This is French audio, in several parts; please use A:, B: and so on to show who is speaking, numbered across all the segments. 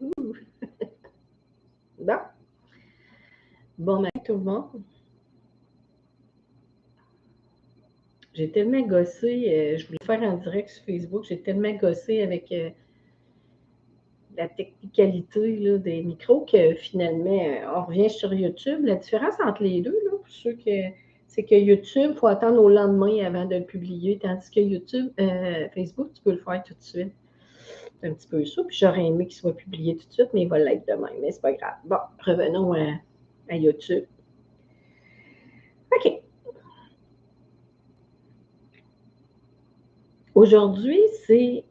A: Ouh. Bon. Bon matin tout le monde. J'ai tellement gossé, je voulais faire en direct sur Facebook, j'ai tellement gossé avec la technicalité là, des micros que finalement, on revient sur YouTube. La différence entre les deux, là, pour ceux que c'est que YouTube, il faut attendre au lendemain avant de le publier, tandis que YouTube, Facebook, tu peux le faire tout de suite. C'est un petit peu ça. Puis j'aurais aimé qu'il soit publié tout de suite, mais il va l'être demain. Mais c'est pas grave. Bon, revenons à YouTube. OK. Aujourd'hui, c'est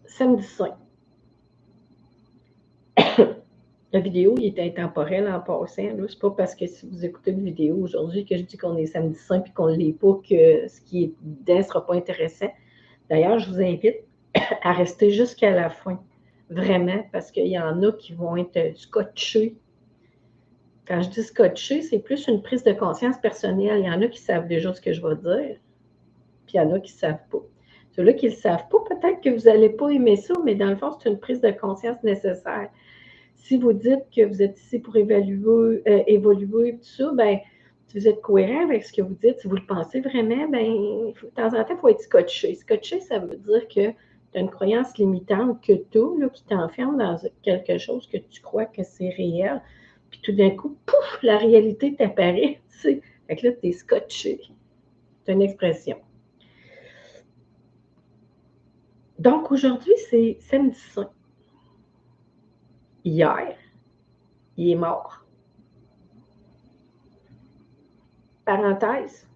A: samedi saint. La vidéo, il était intemporel en passant. C'est pas parce que si vous écoutez une vidéo aujourd'hui que je dis qu'on est samedi saint et qu'on ne l'est pas que ce qui est dedans ne sera pas intéressant. D'ailleurs, je vous invite à rester jusqu'à la fin. Vraiment, parce qu'il y en a qui vont être scotchés. Quand je dis scotché, c'est plus une prise de conscience personnelle. Il y en a qui savent déjà ce que je vais dire, puis il y en a qui ne savent pas. Ceux-là qui ne le savent pas, peut-être que vous n'allez pas aimer ça, mais dans le fond, c'est une prise de conscience nécessaire. Si vous dites que vous êtes ici pour évoluer, tout ça, ben, si vous êtes cohérent avec ce que vous dites, si vous le pensez vraiment, ben, de temps en temps, il faut être scotché. Scotché, ça veut dire que tu as une croyance limitante que tu as, qui t'enferme dans quelque chose que tu crois que c'est réel, puis tout d'un coup, pouf, la réalité t'apparaît, tu sais. Fait que là, tu es scotché. C'est une expression. Donc, aujourd'hui, c'est samedi saint. Hier, il est mort. Parenthèse,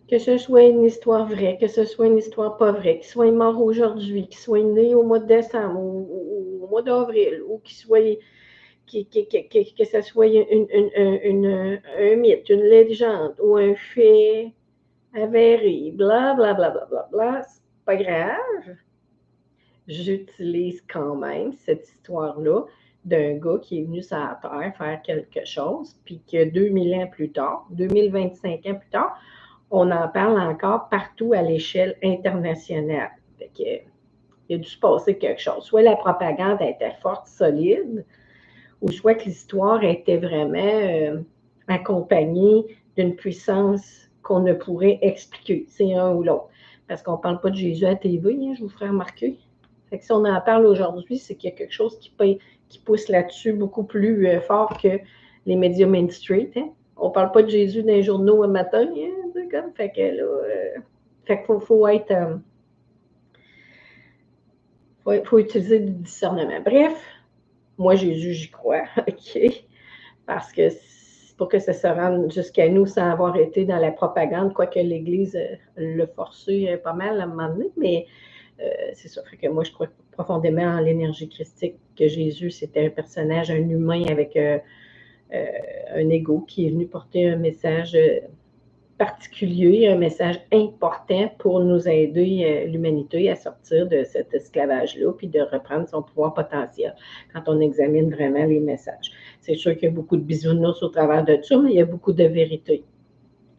A: que ce soit une histoire vraie, que ce soit une histoire pas vraie, qu'il soit mort aujourd'hui, qu'il soit né au mois de décembre ou au mois d'avril, ou qu'il soit que ce soit un mythe, une légende ou un fait avéré, bla bla bla bla bla bla, c'est pas grave. J'utilise quand même cette histoire-là d'un gars qui est venu sur la Terre faire quelque chose, puis que 2000 ans plus tard, 2025 ans plus tard, on en parle encore partout à l'échelle internationale. Fait que, il a dû se passer quelque chose. Soit la propagande était forte, solide, ou soit que l'histoire était vraiment accompagnée d'une puissance qu'on ne pourrait expliquer. C'est un ou l'autre. Parce qu'on ne parle pas de Jésus à la TV, hein, je vous ferai remarquer. Fait que si on en parle aujourd'hui, c'est qu'il y a quelque chose qui pousse là-dessus beaucoup plus fort que les médias Main Street. Hein. On ne parle pas de Jésus dans les journaux un matin. Hein, comme, fait que là, fait qu'il faut être. Faut utiliser du discernement. Bref, moi, Jésus, j'y crois. OK? Parce que pour que ça se rende jusqu'à nous sans avoir été dans la propagande, quoique l'Église l'a forcé pas mal à un moment donné, mais c'est ça. Fait que moi, je crois profondément en l'énergie christique, que Jésus, c'était un personnage, un humain avec un ego qui est venu porter un message particulier, un message important pour nous aider, l'humanité, à sortir de cet esclavage-là, puis de reprendre son pouvoir potentiel quand on examine vraiment les messages. C'est sûr qu'il y a beaucoup de bisounours au travers de ça, mais il y a beaucoup de vérité.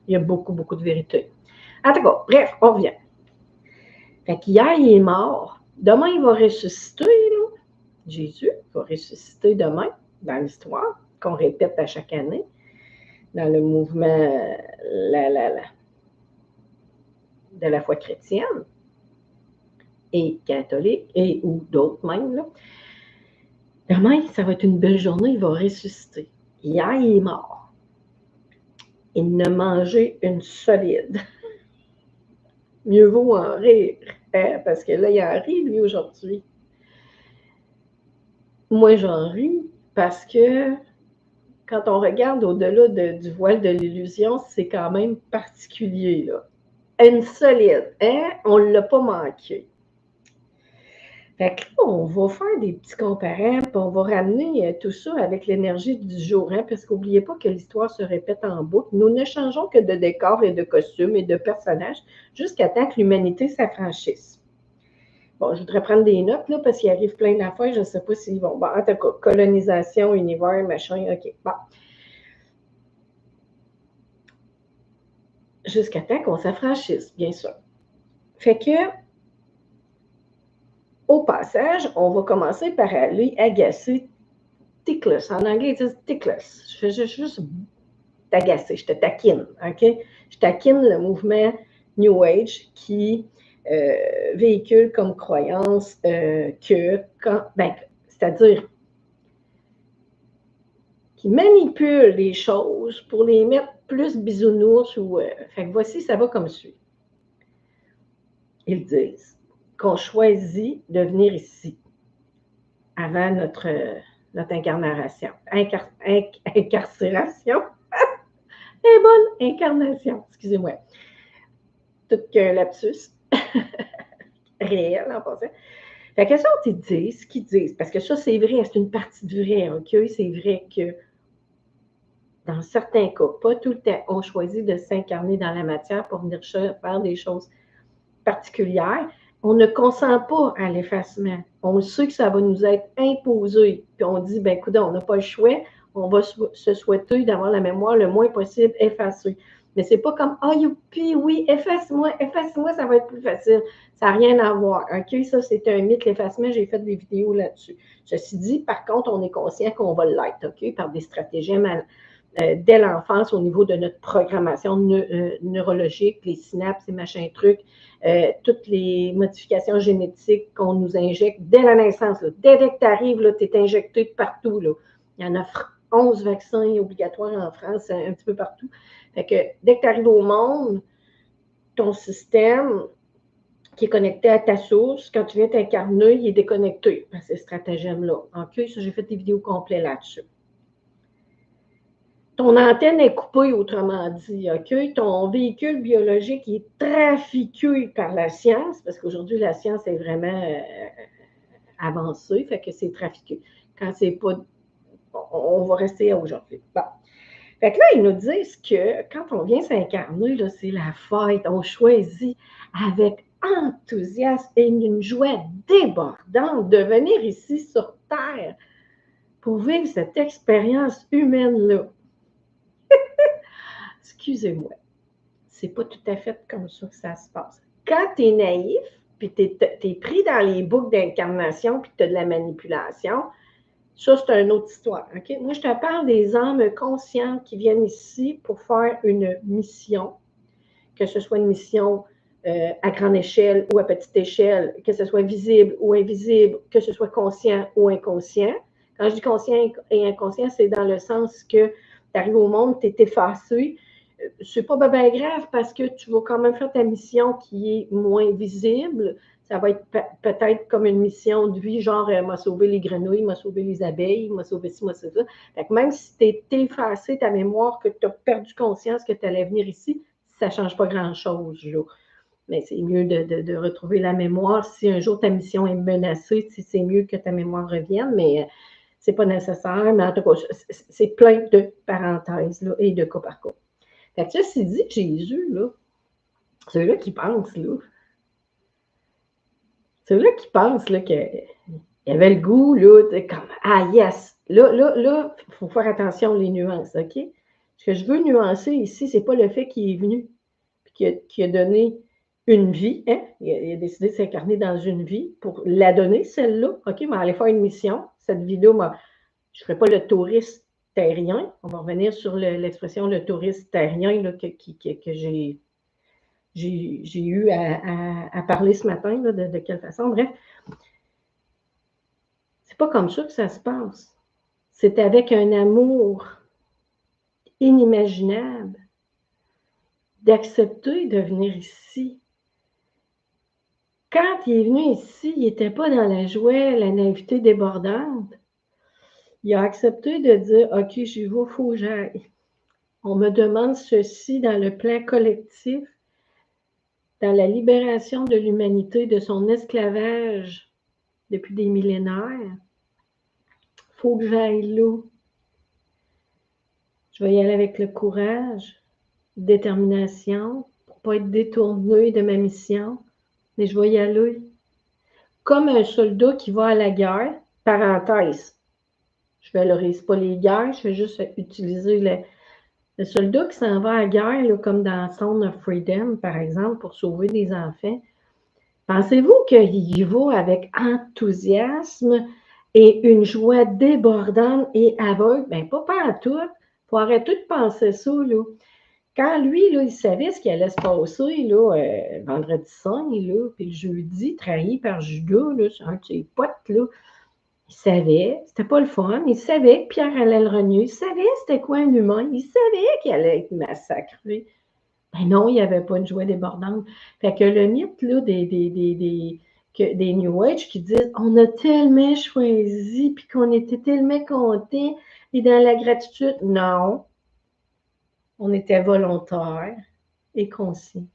A: Il y a beaucoup, beaucoup de vérité. En tout cas, bref, on revient. Fait qu'hier, il est mort. Demain, il va ressusciter, là. Jésus va ressusciter demain, dans l'histoire, qu'on répète à chaque année, dans le mouvement de la foi chrétienne et catholique, et ou d'autres même. Là. Demain, ça va être une belle journée, il va ressusciter. Hier, il est mort. Il ne mangeait une solide. Mieux vaut en rire, hein, parce que là, il en rit, lui, aujourd'hui. Moi, j'en ris parce que quand on regarde au-delà du voile de l'illusion, c'est quand même particulier, là. Une solide, hein? On ne l'a pas manqué. Fait que là, on va faire des petits comparants, puis on va ramener tout ça avec l'énergie du jour, hein, parce qu'oubliez pas que l'histoire se répète en boucle. Nous ne changeons que de décor et de costumes et de personnages jusqu'à temps que l'humanité s'affranchisse. Bon, je voudrais prendre des notes, là, parce qu'il arrive plein d'affaires, je ne sais pas s'ils vont. Bon, en tout cas, colonisation, univers, machin, OK. Bon. Jusqu'à temps qu'on s'affranchisse, bien sûr. Fait que, au passage, on va commencer par aller agacer ticklish. En anglais, ils disent ticklish. Je fais juste t'agacer, je te taquine, OK? Je taquine le mouvement New Age qui véhicule comme croyance que c'est-à-dire qui manipule les choses pour les mettre plus bisounours ou fait que voici, ça va comme suit. Ils disent qu'on choisit de venir ici avant notre incarnation. Incarcération. Et bonne incarnation, excusez-moi. Tout qu'un lapsus réel en passant. Fait que ça, ils disent ce qu'ils disent, parce que ça, c'est vrai, c'est une partie de vrai, OK? C'est vrai que dans certains cas, pas tout le temps, on choisit de s'incarner dans la matière pour venir faire des choses particulières. On ne consent pas à l'effacement. On sait que ça va nous être imposé. Puis on dit, ben écoute, on n'a pas le choix. On va se souhaiter d'avoir la mémoire le moins possible effacée. Mais c'est pas comme, ah, youpi, oui, efface-moi, ça va être plus facile. Ça n'a rien à voir. OK, ça, c'est un mythe, l'effacement. J'ai fait des vidéos là-dessus. Ceci dit, par contre, on est conscient qu'on va l'être, OK, par des stratagèmes dès l'enfance au niveau de notre programmation neurologique, les synapses et machin trucs, toutes les modifications génétiques qu'on nous injecte dès la naissance. Là. Dès que tu arrives, tu es injecté de partout. Là. Il y en a 11 vaccins obligatoires en France, un petit peu partout. Fait que dès que tu arrives au monde, ton système qui est connecté à ta source, quand tu viens t'incarner, il est déconnecté à ces stratagèmes-là. OK, ça, j'ai fait des vidéos complètes là-dessus. Ton antenne est coupée, autrement dit, OK? Ton véhicule biologique est trafiqué par la science, parce qu'aujourd'hui, la science est vraiment avancée, fait que c'est trafiqué. Quand c'est pas... On va rester à aujourd'hui. Bon. Fait que là, ils nous disent que quand on vient s'incarner, là, c'est la fête. On choisit avec enthousiasme et une joie débordante de venir ici sur Terre pour vivre cette expérience humaine-là. Excusez-moi, c'est pas tout à fait comme ça que ça se passe. Quand tu es naïf, puis tu es pris dans les boucles d'incarnation, puis tu as de la manipulation, ça, c'est une autre histoire. Okay? Moi, je te parle des âmes conscientes qui viennent ici pour faire une mission, que ce soit une mission à grande échelle ou à petite échelle, que ce soit visible ou invisible, que ce soit conscient ou inconscient. Quand je dis conscient et inconscient, c'est dans le sens que tu arrives au monde, tu es effacé. C'est pas bien grave parce que tu vas quand même faire ta mission qui est moins visible. Ça va être peut-être comme une mission de vie, genre m'a sauvé les grenouilles, m'a sauvé les abeilles, m'a sauvé ci, m'a sauvé ça. Fait que même si tu es effacé ta mémoire, que tu as perdu conscience que tu allais venir ici, ça ne change pas grand-chose. Là. Mais c'est mieux de retrouver la mémoire. Si un jour ta mission est menacée, c'est mieux que ta mémoire revienne, mais c'est pas nécessaire. Mais en tout cas, c'est plein de parenthèses là, et de cas par cas. Fait que ceci dit, Jésus, là, ceux-là qui pensent, là, ceux-là qui pensent là, qu'il y avait le goût, là, de comme, ah yes, là, il faut faire attention aux nuances, OK? Ce que je veux nuancer ici, c'est pas le fait qu'il est venu et qu'il a donné une vie, hein? Il a décidé de s'incarner dans une vie pour la donner, celle-là, OK? Mais aller faire une mission. Cette vie-là, je ne ferai pas le touriste terrien. On va revenir sur l'expression le touriste terrien là, que j'ai eu à parler ce matin, là, de quelle façon. Bref, c'est pas comme ça que ça se passe. C'est avec un amour inimaginable d'accepter de venir ici. Quand il est venu ici, il n'était pas dans la joie, la naïveté débordante. Il a accepté de dire, OK, j'y vais, il faut que j'aille. On me demande ceci dans le plan collectif, dans la libération de l'humanité de son esclavage depuis des millénaires. Il faut que j'aille là. Je vais y aller avec le courage, détermination, pour ne pas être détournée de ma mission, mais je vais y aller. Comme un soldat qui va à la guerre, parenthèse, je ne valorise pas les guerres, je vais juste utiliser le soldat qui s'en va à la guerre, là, comme dans Son of Freedom, par exemple, pour sauver des enfants. Pensez-vous qu'il y va avec enthousiasme et une joie débordante et aveugle? Bien, pas tout. Il faut arrêter de penser ça, là. Quand lui, là, il savait ce qui allait se passer, là, vendredi saint, là, puis le jeudi, trahi par Judas, là, un de ses potes, là, il savait, c'était pas le fun, il savait que Pierre allait le renier, il savait c'était quoi un humain, il savait qu'il allait être massacré. Ben non, il n'y avait pas une joie débordante. Fait que le mythe là, des New Age qui disent on a tellement choisi, puis qu'on était tellement contents, et dans la gratitude, non, on était volontaire et conscient.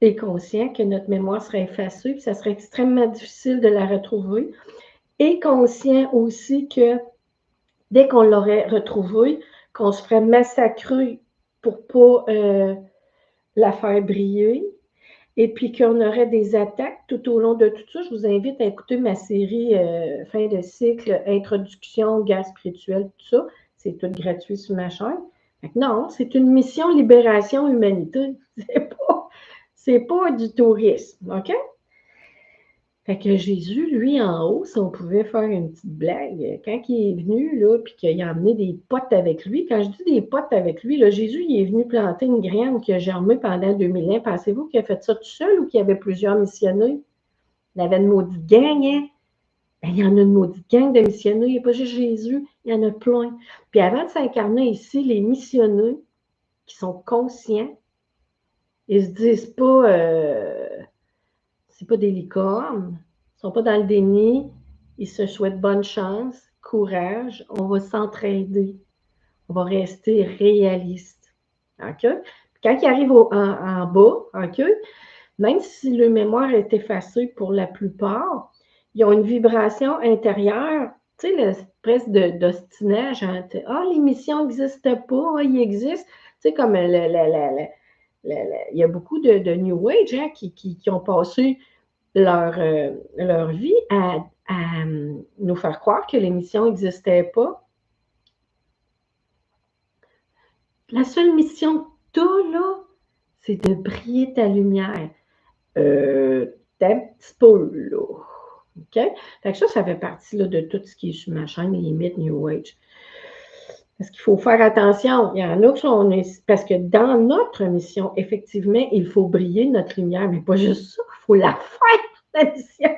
A: Et conscient que notre mémoire serait effacée, puis ça serait extrêmement difficile de la retrouver. Et conscient aussi que dès qu'on l'aurait retrouvée, qu'on se ferait massacrer pour ne pas la faire briller, et puis qu'on aurait des attaques tout au long de tout ça. Je vous invite à écouter ma série fin de cycle, introduction, guerre spirituelle, tout ça. C'est tout gratuit sur ma chaîne. Non, c'est une mission libération humanité. C'est pas du tourisme, OK? Fait que Jésus, lui, en haut, si on pouvait faire une petite blague, quand il est venu, là, puis qu'il a emmené des potes avec lui, quand je dis des potes avec lui, là, Jésus, il est venu planter une graine qui a germé pendant 2000 ans. Pensez-vous qu'il a fait ça tout seul ou qu'il y avait plusieurs missionnés? Il avait une maudite gang, hein? Ben, il y en a une maudite gang de missionnés. Il n'y a pas juste Jésus, il y en a plein. Puis avant de s'incarner ici, les missionnés qui sont conscients, ils se disent pas... c'est pas des licornes, ils ne sont pas dans le déni, ils se souhaitent bonne chance, courage, on va s'entraider, on va rester réaliste. OK? Quand ils arrivent en bas, OK, même si le mémoire est effacé pour la plupart, ils ont une vibration intérieure, tu sais, l'espèce d'ostinage entre les missions n'existent pas, il existe, tu sais, comme il y a beaucoup de New Age hein, qui ont passé leur vie à nous faire croire que l'émission n'existait pas. La seule mission que tu as, là, c'est de briller ta lumière. T'as un petit peu, là. OK? Fait que ça fait partie là, de tout ce qui est sur ma chaîne, les mythes New Age. Parce qu'il faut faire attention. Il y en a qui sont... Parce que dans notre mission, effectivement, il faut briller notre lumière, mais pas juste ça, il faut la faire, la mission.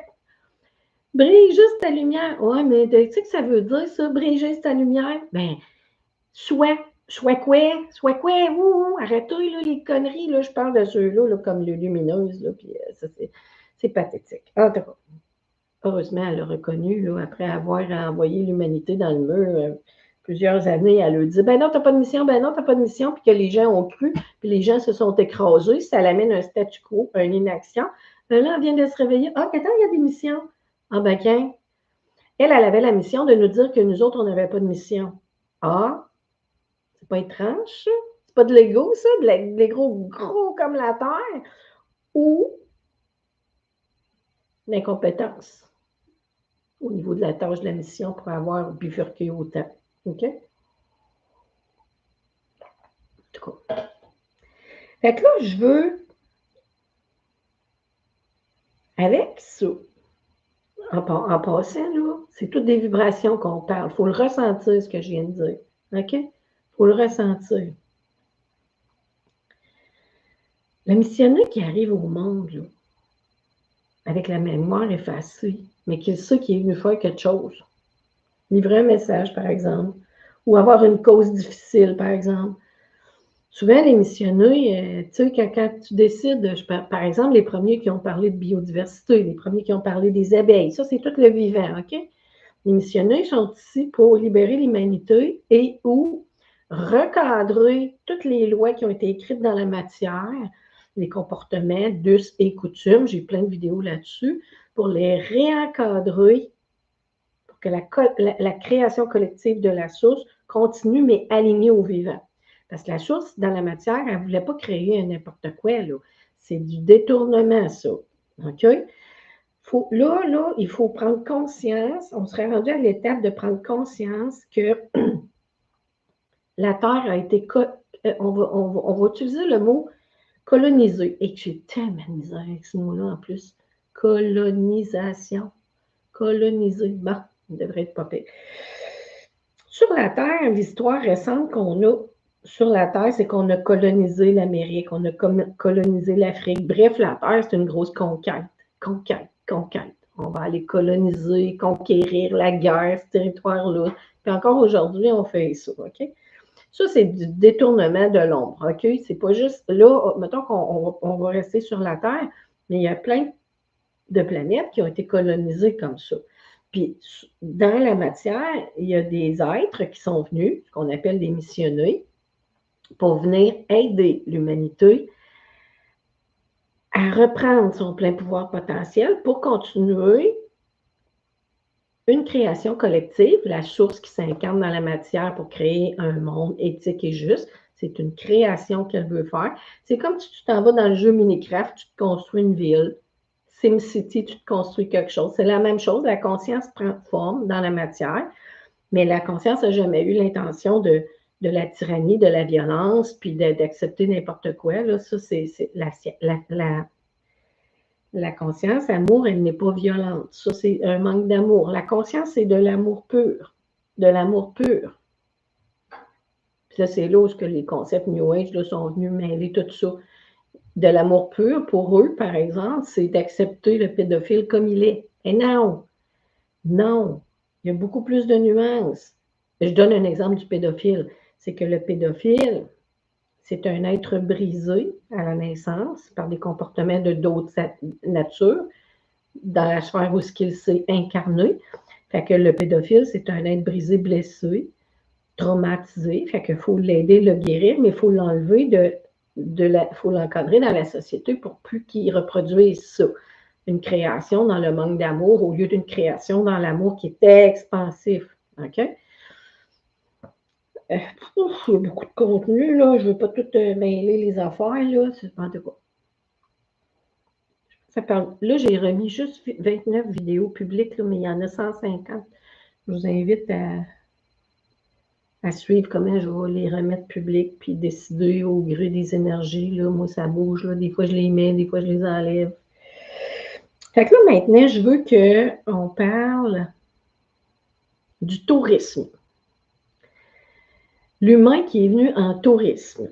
A: Brille juste ta lumière. Ouais, mais tu sais que ça veut dire ça, brille juste ta lumière? Ben, soit quoi? Arrêtez là, les conneries, là, je parle de ceux-là, là, comme les lumineuses, là, puis ça, c'est pathétique. En tout cas, heureusement, elle a reconnu, là, après avoir envoyé l'humanité dans le mur plusieurs années, elle a dit, ben non, t'as pas de mission, puis que les gens ont cru, puis les gens se sont écrasés, ça l'amène un statu quo, une inaction. Ben là, on vient de se réveiller. Ah, attends, il y a des missions. Ah, ben, elle avait la mission de nous dire que nous autres, on n'avait pas de mission. Ah, c'est pas étrange, ça? C'est pas de l'ego, ça? De l'ego gros comme la terre? Ou l'incompétence au niveau de la tâche de la mission pour avoir bifurqué autant. OK? En tout cas. Fait que là, je veux, avec ça, en passant, là, c'est toutes des vibrations qu'on parle. Il faut le ressentir, ce que je viens de dire. OK? Il faut le ressentir. Le missionnaire qui arrive au monde, là, avec la mémoire effacée, mais qu'il sait qu'il est venu faire quelque chose. Livrer un message, par exemple, ou avoir une cause difficile, par exemple. Souvent, les missionnaires, tu sais, quand tu décides, par exemple, les premiers qui ont parlé de biodiversité, les premiers qui ont parlé des abeilles, ça, c'est tout le vivant, OK? Les missionnaires sont ici pour libérer l'humanité et ou recadrer toutes les lois qui ont été écrites dans la matière, les comportements, d'us et coutumes, j'ai plein de vidéos là-dessus, pour les réencadrer, pour que la création collective de la source continue, mais alignée au vivant. Parce que la source, dans la matière, elle ne voulait pas créer n'importe quoi, là. C'est du détournement, ça. OK? Là, il faut prendre conscience, on serait rendu à l'étape de prendre conscience que la Terre a été... on va utiliser le mot coloniser. Et que j'ai tellement de misère avec ce mot-là en plus. Colonisation. Coloniser. Bon, il devrait être pas pire. Sur la Terre, l'histoire récente qu'on a sur la Terre, c'est qu'on a colonisé l'Amérique, on a colonisé l'Afrique. Bref, la Terre, c'est une grosse conquête. Conquête, conquête. On va aller coloniser, conquérir la guerre, ce territoire-là. Puis encore aujourd'hui, on fait ça, OK? Ça, c'est du détournement de l'ombre, OK? C'est pas juste là, mettons qu'on va rester sur la Terre, mais il y a plein de planètes qui ont été colonisées comme ça. Puis, dans la matière, il y a des êtres qui sont venus, ce qu'on appelle des missionnés, pour venir aider l'humanité à reprendre son plein pouvoir potentiel pour continuer une création collective, la source qui s'incarne dans la matière pour créer un monde éthique et juste. C'est une création qu'elle veut faire. C'est comme si tu t'en vas dans le jeu Minecraft, tu te construis une ville. SimCity, tu te construis quelque chose. C'est la même chose. La conscience prend forme dans la matière, mais la conscience n'a jamais eu l'intention de la tyrannie, de la violence, puis d'accepter n'importe quoi. Là. Ça, c'est la conscience, l'amour, elle n'est pas violente. Ça, c'est un manque d'amour. La conscience, c'est de l'amour pur. De l'amour pur. Puis ça, c'est là où les concepts New Age là, sont venus mêler tout ça. De l'amour pur, pour eux, par exemple, c'est d'accepter le pédophile comme il est. Et non, non, il y a beaucoup plus de nuances. Je donne un exemple du pédophile. C'est que le pédophile, c'est un être brisé à la naissance par des comportements de d'autres natures dans la sphère où ce qu'il s'est incarné. Fait que le pédophile, c'est un être brisé, blessé, traumatisé. Fait qu'il faut l'aider, le guérir, mais il faut l'enlever faut l'encadrer dans la société pour plus qu'il reproduise ça. Une création dans le manque d'amour au lieu d'une création dans l'amour qui est expansif. OK? Il y a beaucoup de contenu, là. Je ne veux pas tout mêler les affaires, là. C'est pas de quoi. Là, j'ai remis juste 29 vidéos publiques, là, mais il y en a 150. Je vous invite à suivre comment je vais les remettre publiques, puis décider au gré des énergies. Là. Moi, ça bouge. Là. Des fois, je les mets, des fois, je les enlève. Fait que là, maintenant, je veux qu'on parle du tourisme. L'humain qui est venu en tourisme.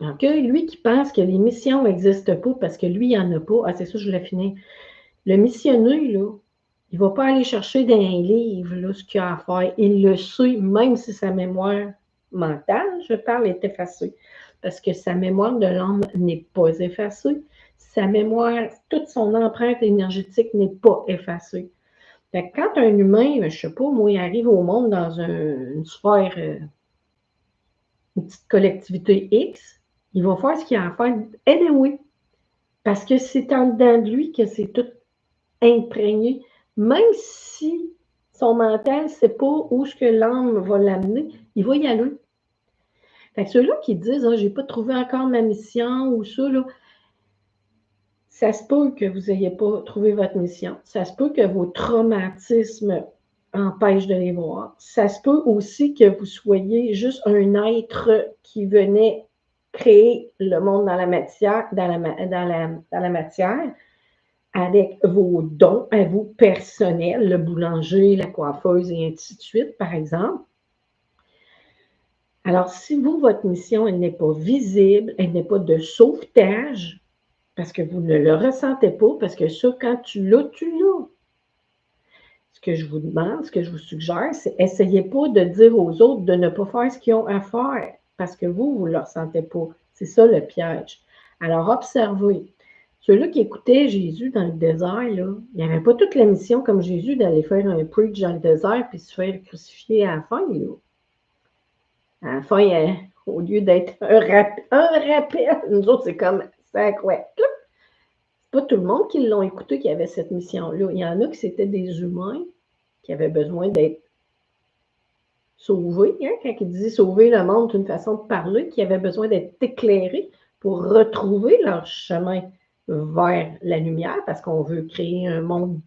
A: Donc, lui qui pense que les missions n'existent pas parce que lui, il n'y en a pas. Ah, c'est ça, je voulais finir. Le missionnaire, là, il ne va pas aller chercher dans un livre là, ce qu'il a à faire. Il le sait, même si sa mémoire mentale, je parle, est effacée. Parce que sa mémoire de l'âme n'est pas effacée. Sa mémoire, toute son empreinte énergétique n'est pas effacée. Fait que quand un humain, je ne sais pas, moi, il arrive au monde dans une sphère, une petite collectivité X, il va faire ce qu'il a à faire anyway. Parce que c'est en dedans de lui que c'est tout imprégné. Même si son mental ne sait pas où est-ce que l'âme va l'amener, il va y aller. Fait que ceux-là qui disent « j'ai pas trouvé encore ma mission » ou ça, là, ça se peut que vous n'ayez pas trouvé votre mission. Ça se peut que vos traumatismes empêchent de les voir. Ça se peut aussi que vous soyez juste un être qui venait créer le monde dans la matière, matière avec vos dons à vous personnels, le boulanger, la coiffeuse et ainsi de suite, par exemple. Alors, si vous, votre mission, elle n'est pas visible, elle n'est pas de sauvetage, parce que vous ne le ressentez pas, parce que ça, quand tu l'as, tu l'as. Ce que je vous demande, ce que je vous suggère, c'est essayez pas de dire aux autres de ne pas faire ce qu'ils ont à faire, parce que vous ne le ressentez pas. C'est ça le piège. Alors, observez. Ceux-là qui écoutaient Jésus dans le désert, là, il n'y avait pas toute la mission comme Jésus d'aller faire un preach dans le désert puis se faire crucifier à la fin. Là. À la fin, au lieu d'être un rappel, nous autres, c'est comme ça, quoi. C'est pas tout le monde qui l'ont écouté qui avait cette mission-là. Il y en a qui c'était des humains qui avaient besoin d'être sauvés. Hein, quand il disait sauver le monde, c'est une façon de parler, qui avaient besoin d'être éclairés pour retrouver leur chemin vers la lumière, parce qu'on veut créer un monde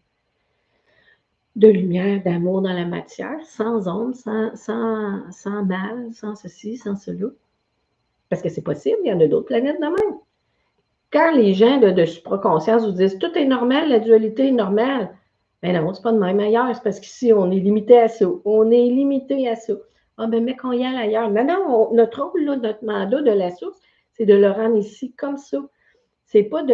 A: de lumière, d'amour dans la matière, sans ombre, sans mal, sans ceci, sans cela. Parce que c'est possible, il y en a d'autres planètes de même. quand les gens de supraconscience vous disent tout est normal, la dualité est normale, ben non, c'est pas de même ailleurs, c'est parce qu'ici, on est limité à ça. On est limité à ça. Ah, ben, mais qu'on y aille ailleurs. Non, non, notre rôle, là, notre mandat de la source, c'est de le rendre ici comme ça. C'est pas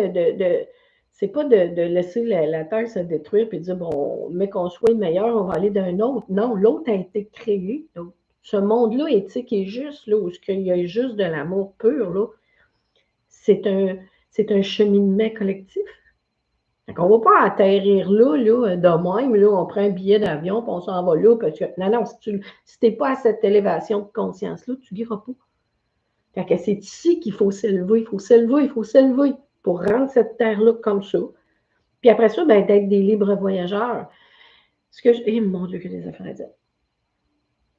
A: c'est pas de laisser la Terre se détruire et de dire, bon, mais qu'on soit meilleur, on va aller d'un autre. Non, l'autre a été créé. Donc, ce monde-là éthique est juste, là, où il y a juste de l'amour pur, là. C'est un cheminement collectif. On ne va pas atterrir là, de même, là, on prend un billet d'avion, puis on s'en va là, parce que, non, si tu n'es pas à cette élévation de conscience-là, tu ne guiras pas. Fait que c'est ici qu'il faut s'élever, il faut s'élever, il faut s'élever pour rendre cette terre-là comme ça. Puis après ça, ben, d'être des libres voyageurs. Mon Dieu, que des affaires à dire.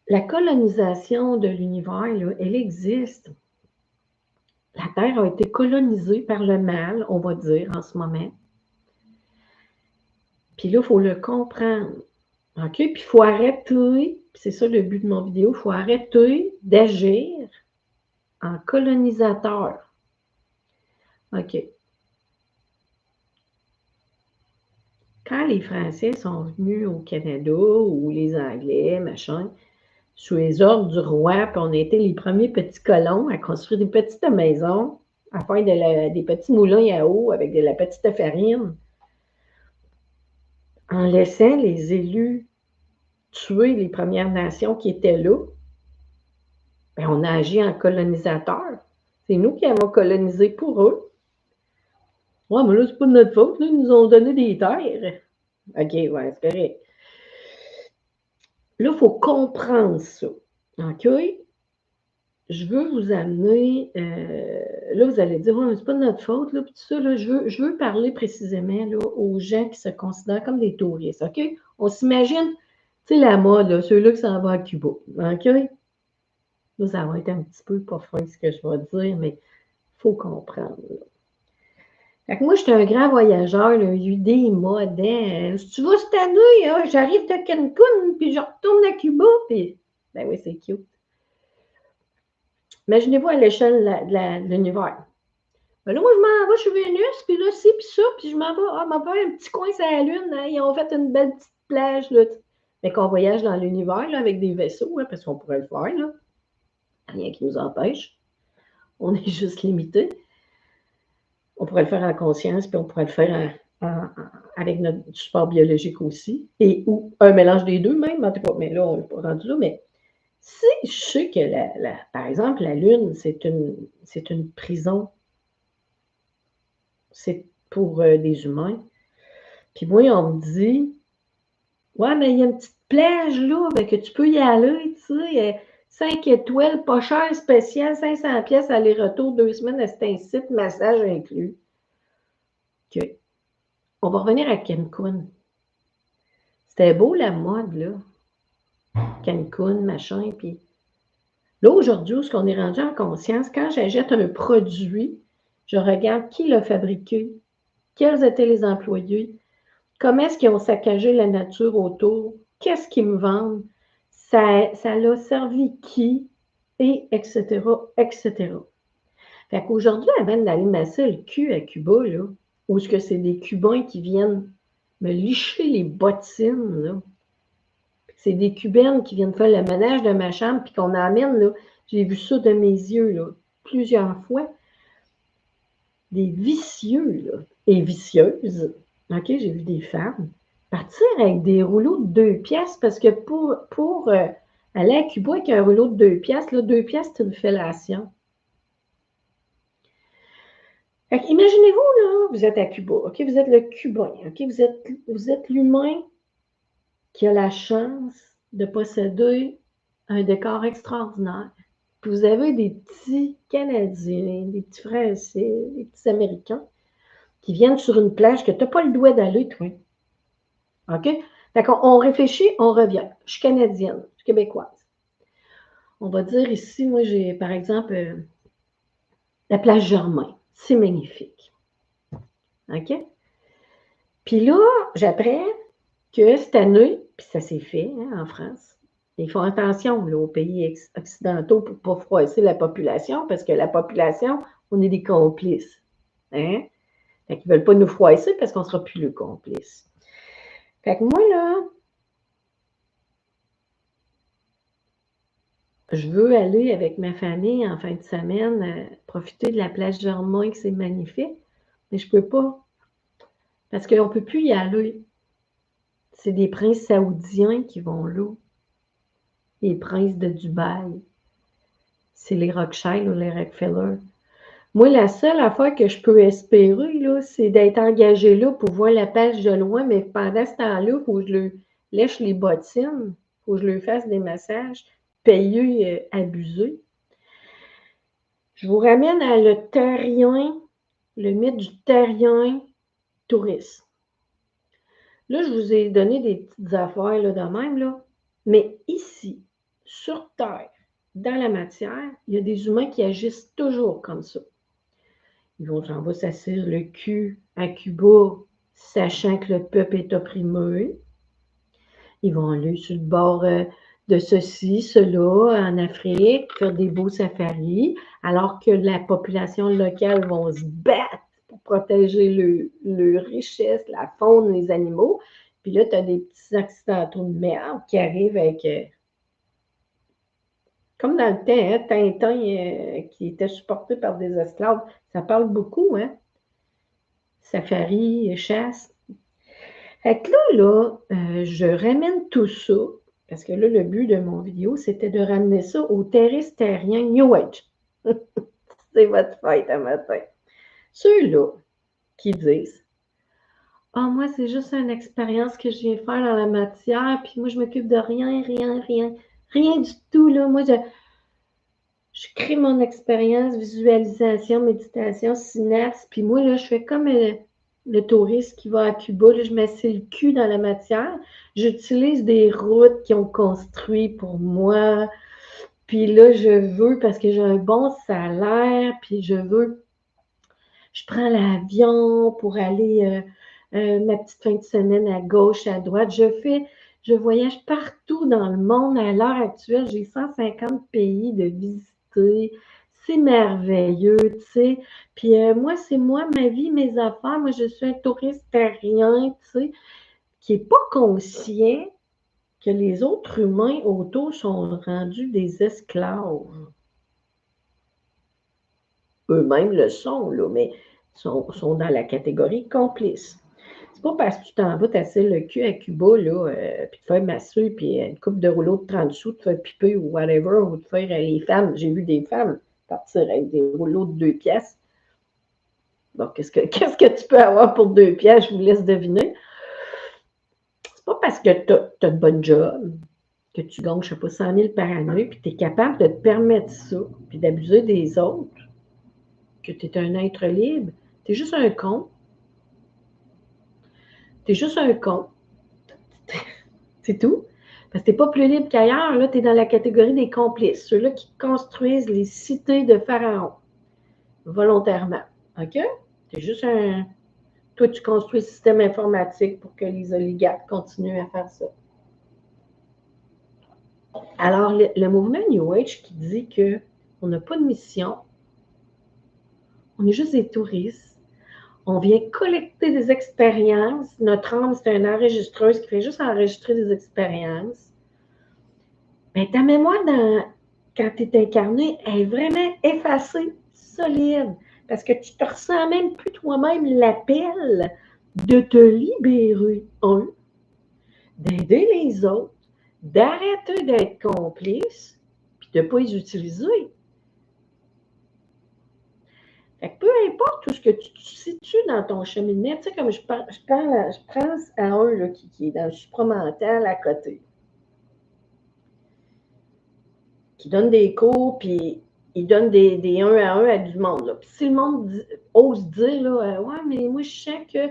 A: La colonisation de l'univers, là, elle existe. La Terre a été colonisée par le mal, on va dire, en ce moment. Puis là, il faut le comprendre. OK? Puis il faut arrêter, c'est ça le but de mon vidéo, il faut arrêter d'agir en colonisateur. OK. Quand les Français sont venus au Canada, ou les Anglais, machin, sous les ordres du roi, puis on a été les premiers petits colons à construire des petites maisons, à faire des petits moulins à eau avec de la petite farine, en laissant les élus tuer les Premières Nations qui étaient là, bien, on a agi en colonisateur. C'est nous qui avons colonisé pour eux. Ouais, mais là, c'est pas de notre faute, là, ils nous ont donné des terres. OK, ouais, c'est correct. Là, il faut comprendre ça. OK? Je veux vous amener, là, vous allez dire, ouais, c'est pas de notre faute, là, puis tout ça, là, je veux parler précisément là, aux gens qui se considèrent comme des touristes, OK? On s'imagine, tu sais, la mode, là, ceux-là qui s'en vont à Cuba, OK? Là, ça va être un petit peu pas fin ce que je vais dire, mais il faut comprendre, là. Fait que moi, j'étais un grand voyageur, là, j'ai eu des modes, hein. Si tu vas cette année, hein, j'arrive de Cancun, puis je retourne à Cuba, puis, ben oui, c'est cute. Imaginez-vous à l'échelle de l'univers. Ben là, moi, je m'en vais chez Vénus, puis là, ci, puis ça, puis je m'en vais un petit coin sur la Lune, hein, ils ont fait une belle petite plage, là. Mais qu'on voyage dans l'univers, là, avec des vaisseaux, hein, parce qu'on pourrait le faire, là. Rien qui nous empêche. On est juste limité. On pourrait le faire en conscience, puis on pourrait le faire avec notre support biologique aussi, ou un mélange des deux même, en tout cas, mais là, on n'est pas rendu là, mais si je sais que, par exemple, la Lune, c'est une prison, c'est pour des humains, puis moi, on me dit, ouais, mais il y a une petite plage là, ben, que tu peux y aller, tu sais, 5 étoiles, pas cher, spécial, 500 pièces aller-retour, 2 semaines à cet site, massage inclus. OK. On va revenir à Cancun. C'était beau la mode, là. Cancun, machin, puis là, aujourd'hui, où est-ce qu'on est rendu en conscience, quand j'achète un produit, je regarde qui l'a fabriqué, quels étaient les employés, comment est-ce qu'ils ont saccagé la nature autour, qu'est-ce qu'ils me vendent, ça l'a servi qui, et etc., etc. Fait qu'aujourd'hui, avant d'aller masser le cul à Cuba, là, où est-ce que c'est des Cubains qui viennent me licher les bottines, là, c'est des Cubaines qui viennent faire le ménage de ma chambre, puis qu'on amène, là, j'ai vu ça de mes yeux, là, plusieurs fois, des vicieux, là, et vicieuses, OK, j'ai vu des femmes partir avec des rouleaux de 2 piastres, parce que pour aller à Cuba avec un rouleau de 2 piastres, là, 2 piastres, c'est une fellation. Fait imaginez-vous, là, vous êtes à Cuba, OK, vous êtes le Cubain, OK, vous êtes l'humain qui a la chance de posséder un décor extraordinaire. Puis vous avez des petits Canadiens, des petits Français, des petits Américains qui viennent sur une plage que tu n'as pas le droit d'aller, toi. OK? Fait qu'on réfléchit, on revient. Je suis canadienne, je suis québécoise. On va dire ici, moi, j'ai, par exemple, la plage Germain. C'est magnifique. OK? Puis là, j'apprends que cette année, puis ça s'est fait hein, en France, ils font attention là, aux pays occidentaux pour ne pas froisser la population, parce que la population, on est des complices. Hein? Fait qu'ils ne veulent pas nous froisser parce qu'on ne sera plus le complice. Fait que moi, là, je veux aller avec ma famille en fin de semaine profiter de la plage Germain, que c'est magnifique, mais je ne peux pas parce qu'on ne peut plus y aller. C'est des princes saoudiens qui vont là, les princes de Dubaï. C'est les Rothschild ou les Rockefeller. Moi, la seule affaire que je peux espérer, là, c'est d'être engagée là pour voir la plage de loin, mais pendant ce temps-là, il faut que je leur lèche les bottines, il faut que je leur fasse des massages payés, abusés. Je vous ramène à le terrien, le mythe du terrien touriste. Là, je vous ai donné des petites affaires là, de même, là. Mais ici, sur Terre, dans la matière, il y a des humains qui agissent toujours comme ça. Ils vont s'en va s'asseoir le cul à Cuba, sachant que le peuple est opprimé. Ils vont aller sur le bord de ceci, cela, en Afrique, faire des beaux safaris, alors que la population locale va se battre pour protéger le richesse, la faune, les animaux. Puis là, tu as des petits accidentaux de merde qui arrivent avec... comme dans le temps, hein, Tintin qui était supporté par des esclaves. Ça parle beaucoup, hein? Safari, chasse. Fait que là, je ramène tout ça, parce que là, le but de mon vidéo, c'était de ramener ça au terrestre terrien New Age. C'est votre fête un matin. Ceux-là qui disent ah, moi, c'est juste une expérience que je viens faire dans la matière, puis moi, je m'occupe de rien, rien du tout, là. Moi, je crée mon expérience, visualisation, méditation, synapse, puis moi, là, je fais comme le touriste qui va à Cuba, là, je m'assieds le cul dans la matière, j'utilise des routes qui ont construit pour moi, puis là, je veux, parce que j'ai un bon salaire, puis je prends l'avion pour aller ma petite fin de semaine à gauche, à droite, je voyage partout dans le monde. À l'heure actuelle, j'ai 150 pays de visiter. C'est merveilleux, tu sais. Puis moi, c'est moi, ma vie, mes affaires. Moi, je suis un touriste terrien, tu sais, qui n'est pas conscient que les autres humains autour sont rendus des esclaves. Eux-mêmes le sont, là, mais sont dans la catégorie complice. C'est pas parce que tu t'en vas t'asseoir le cul à Cuba, là, puis te faire masser, puis une coupe de rouleau de 30 sous, te faire piper ou whatever, ou te faire les femmes. J'ai vu des femmes partir avec des rouleaux de 2 piastres. Bon, qu'est-ce que tu peux avoir pour 2 piastres? Je vous laisse deviner. C'est pas parce que tu as de bonnes jobs, que tu gagnes, je sais pas, 100 000 par année, puis tu es capable de te permettre ça, puis d'abuser des autres, que tu es un être libre. Tu es juste un con. Tu es juste un con. C'est tout. Parce que tu n'es pas plus libre qu'ailleurs. Là, tu es dans la catégorie des complices. Ceux-là qui construisent les cités de Pharaon. Volontairement. OK? Tu es juste un... Toi, tu construis le système informatique pour que les oligarques continuent à faire ça. Alors, le mouvement New Age qui dit qu'on n'a pas de mission, on est juste des touristes, on vient collecter des expériences. Notre âme, c'est une enregistreuse qui fait juste enregistrer des expériences. Mais ta mémoire, quand tu es incarné, elle est vraiment effacée, solide. Parce que tu te ressens même plus toi-même l'appel de te libérer, d'aider les autres, d'arrêter d'être complice, puis de ne pas les utiliser. Fait que peu importe tout ce que tu situes dans ton cheminement, tu sais, comme je pense à un là, qui est dans le supramental à côté, qui donne des cours, puis il donne des 1 à 1 à du monde. Là. Puis si le monde ose dire, là, ouais, mais moi, je sens que,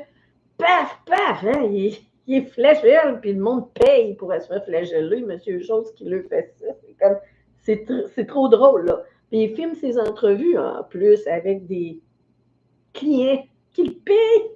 A: paf, hein, il est flagelle, puis le monde paye pour se faire flageller, monsieur Chose qui le fait ça. C'est trop drôle, là. Puis il filme ses entrevues, en plus, avec des clients qui le payent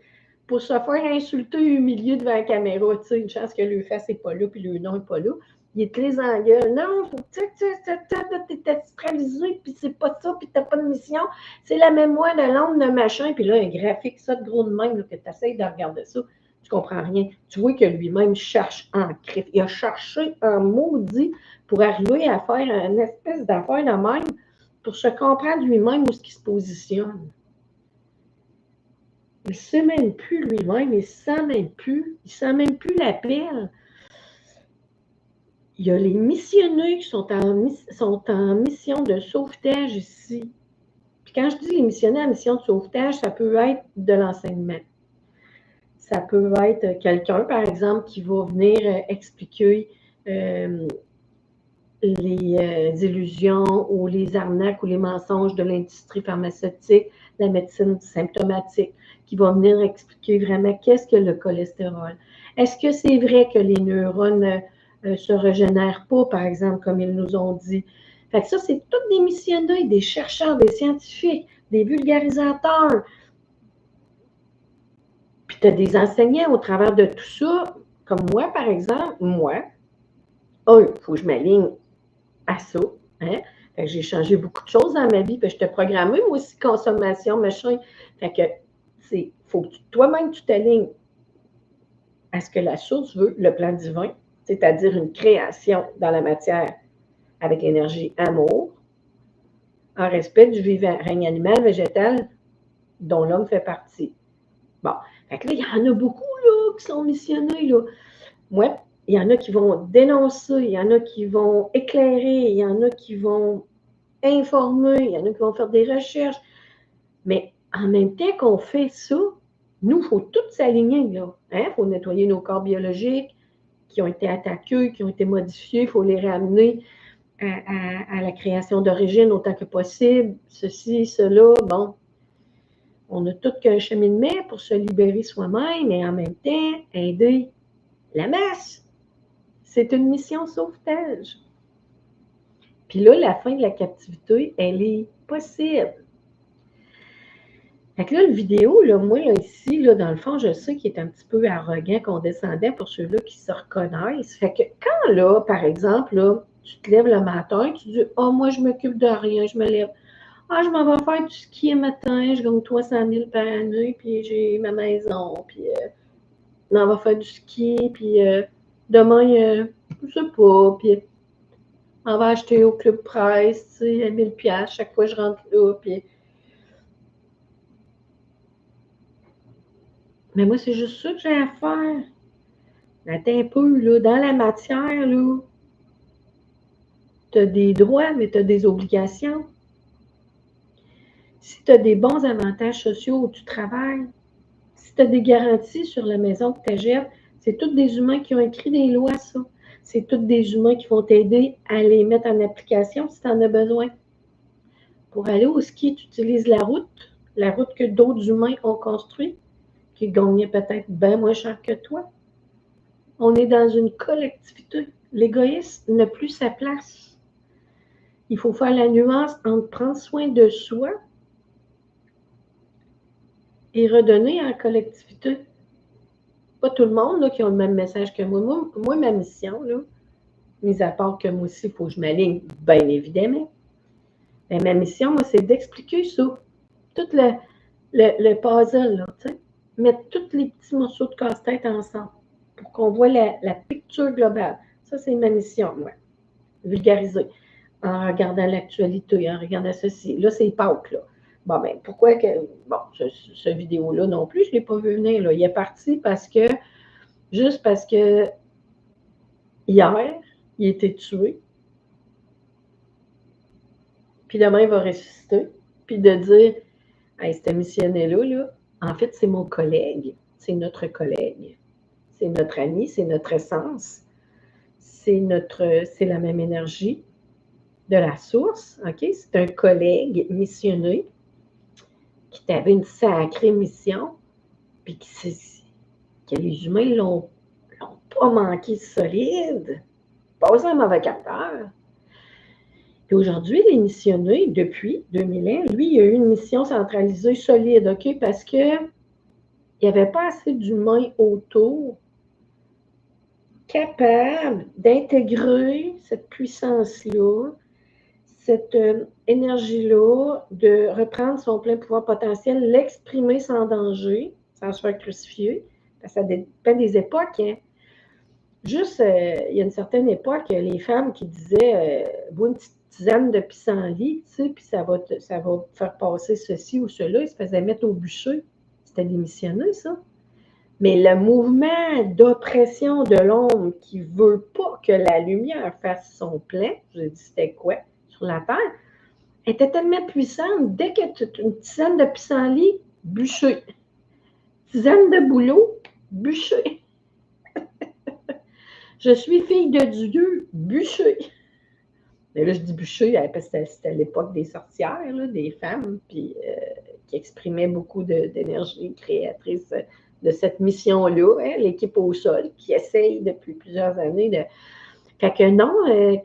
A: pour se faire insulter et humilier devant la caméra. Tu sais, une chance que le face n'est pas là, puis le nom n'est pas là. Il te les engueule. Non, faut que tu es astralisé, puis c'est pas ça, puis t'as pas de mission. C'est la mémoire de l'ombre de machin, puis là, un graphique, ça de gros de même, là, que tu essaies de regarder ça. Tu comprends rien. Tu vois que lui-même cherche en crif. Il a cherché en maudit pour arriver à faire une espèce d'affaire de même, pour se comprendre lui-même où est-ce qu'il se positionne. Il ne sait même plus lui-même, il ne sent même plus. Il ne sent même plus l'appel. Il y a les missionnés qui sont en mission de sauvetage ici. Puis quand je dis les missionnaires en mission de sauvetage, ça peut être de l'enseignement. Ça peut être quelqu'un, par exemple, qui va venir expliquer les illusions ou les arnaques ou les mensonges de l'industrie pharmaceutique, la médecine symptomatique, qui va venir expliquer vraiment qu'est-ce que le cholestérol. Est-ce que c'est vrai que les neurones ne se régénèrent pas, par exemple, comme ils nous ont dit? Fait que ça, c'est tous des missionnés, des chercheurs, des scientifiques, des vulgarisateurs. Puis tu as des enseignants au travers de tout ça, comme moi, par exemple, il faut que je m'aligne à ça. Hein? Fait que j'ai changé beaucoup de choses dans ma vie, puis je te programmé, moi aussi, consommation, machin. Fait que, il faut que toi-même, tu t'alignes à ce que la source veut, le plan divin, c'est-à-dire une création dans la matière avec l'énergie amour, en respect du vivant, règne animal, végétal, dont l'homme fait partie. Bon, fait que là, il y en a beaucoup, là, qui sont missionnés, là. Moi, il y en a qui vont dénoncer, il y en a qui vont éclairer, il y en a qui vont informer, il y en a qui vont faire des recherches. Mais en même temps qu'on fait ça, nous, il faut tout s'aligner, là. Il faut nettoyer nos corps biologiques qui ont été attaqués, qui ont été modifiés, il faut les ramener à la création d'origine autant que possible, ceci, cela, bon. On a tout qu'un cheminement pour se libérer soi-même et en même temps aider la masse. C'est une mission sauvetage. Puis là, la fin de la captivité, elle est possible. Fait que là, le vidéo, là, moi, là, ici, là, dans le fond, je sais qu'il est un petit peu arrogant, condescendant pour ceux-là qui se reconnaissent. Fait que quand, là, par exemple, là, tu te lèves le matin, tu dis « Ah, moi, je m'occupe de rien, je me lève. Ah, je m'en vais faire du ski le matin, je gagne 300 000 par année, puis j'ai ma maison, puis on va faire du ski, puis demain, je sais pas, puis on va acheter au Club Price, tu sais, à 1000 $, chaque fois que je rentre là, puis... » Mais moi, c'est juste ça que j'ai à faire. Attends un peu, là, dans la matière, là, tu as des droits, mais tu as des obligations. Si tu as des bons avantages sociaux où tu travailles, si tu as des garanties sur la maison que tu achètes, c'est tous des humains qui ont écrit des lois, ça. C'est tous des humains qui vont t'aider à les mettre en application si tu en as besoin. Pour aller au ski, tu utilises la route que d'autres humains ont construite, qui gagnaient peut-être bien moins cher que toi. On est dans une collectivité. L'égoïsme n'a plus sa place. Il faut faire la nuance entre prendre soin de soi et redonner en collectivité. Pas tout le monde là, qui a le même message que moi. Moi, ma mission, là, mis à part que moi aussi, il faut que je m'aligne, bien évidemment. Mais ma mission, moi, c'est d'expliquer ça. Tout le puzzle, là, tu sais. Mettre tous les petits morceaux de casse-tête ensemble pour qu'on voit la picture globale. Ça, c'est ma mission, moi. Vulgariser. En regardant l'actualité, en regardant ceci. Là, c'est Pâques, là. Bon, ben, pourquoi que... Bon, ce vidéo-là non plus, je ne l'ai pas vu venir, là. Il est parti juste parce que hier, il a été tué. Puis demain, il va ressusciter. Puis de dire, hey, cet missionnaire-là, là, en fait, c'est mon collègue. C'est notre collègue. C'est notre ami, c'est notre essence. C'est la même énergie de la source, OK? C'est un collègue missionné qui avait une sacrée mission, puis que les humains l'ont pas manqué solide, pas un mauvais capteur. Puis aujourd'hui, les missionnés, depuis 2000 ans, lui, il a eu une mission centralisée solide, OK? Parce que il n'y avait pas assez d'humains autour capables d'intégrer cette puissance-là, cette énergie-là, de reprendre son plein pouvoir potentiel, l'exprimer sans danger, sans se faire crucifier. Parce que ça dépend des époques. Hein. Juste, il y a une certaine époque, les femmes qui disaient bois une petite tisane de pissenlit, tu sais, puis ça va faire passer ceci ou cela. Ils se faisaient mettre au bûcher. C'était démissionné, ça. Mais le mouvement d'oppression de l'ombre qui ne veut pas que la lumière fasse son plein, j'ai dit c'était quoi, sur la Terre, était tellement puissante, dès que tu une tisane de pissenlit, bûcher. Tisane de bouleau, bûcher. Je suis fille de Dieu, bûcher. Mais là, je dis bûcher parce que c'était l'époque des sorcières, là, des femmes, puis qui exprimaient beaucoup d'énergie créatrice de cette mission-là, hein, l'équipe au sol, qui essaye depuis plusieurs années de. Fait que non,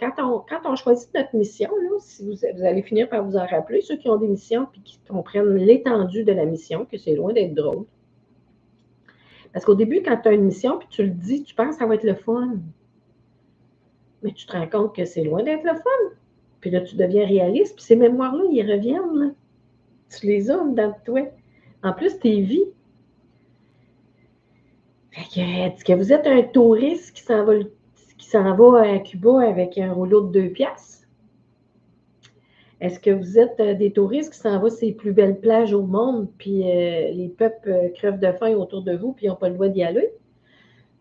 A: quand on choisit notre mission, là, si vous allez finir par vous en rappeler, ceux qui ont des missions puis qui comprennent l'étendue de la mission, que c'est loin d'être drôle. Parce qu'au début, quand tu as une mission puis tu le dis, tu penses que ça va être le fun. Mais tu te rends compte que c'est loin d'être le fun. Puis là, tu deviens réaliste, puis ces mémoires-là, ils reviennent. Là. Tu les as dans toi. En plus, tes vies. Fait que, est-ce que vous êtes un touriste qui s'en va à Cuba avec un rouleau de 2 piastres? Est-ce que vous êtes des touristes qui s'en vont sur les plus belles plages au monde, puis les peuples crevent de faim autour de vous, puis ils n'ont pas le droit d'y aller?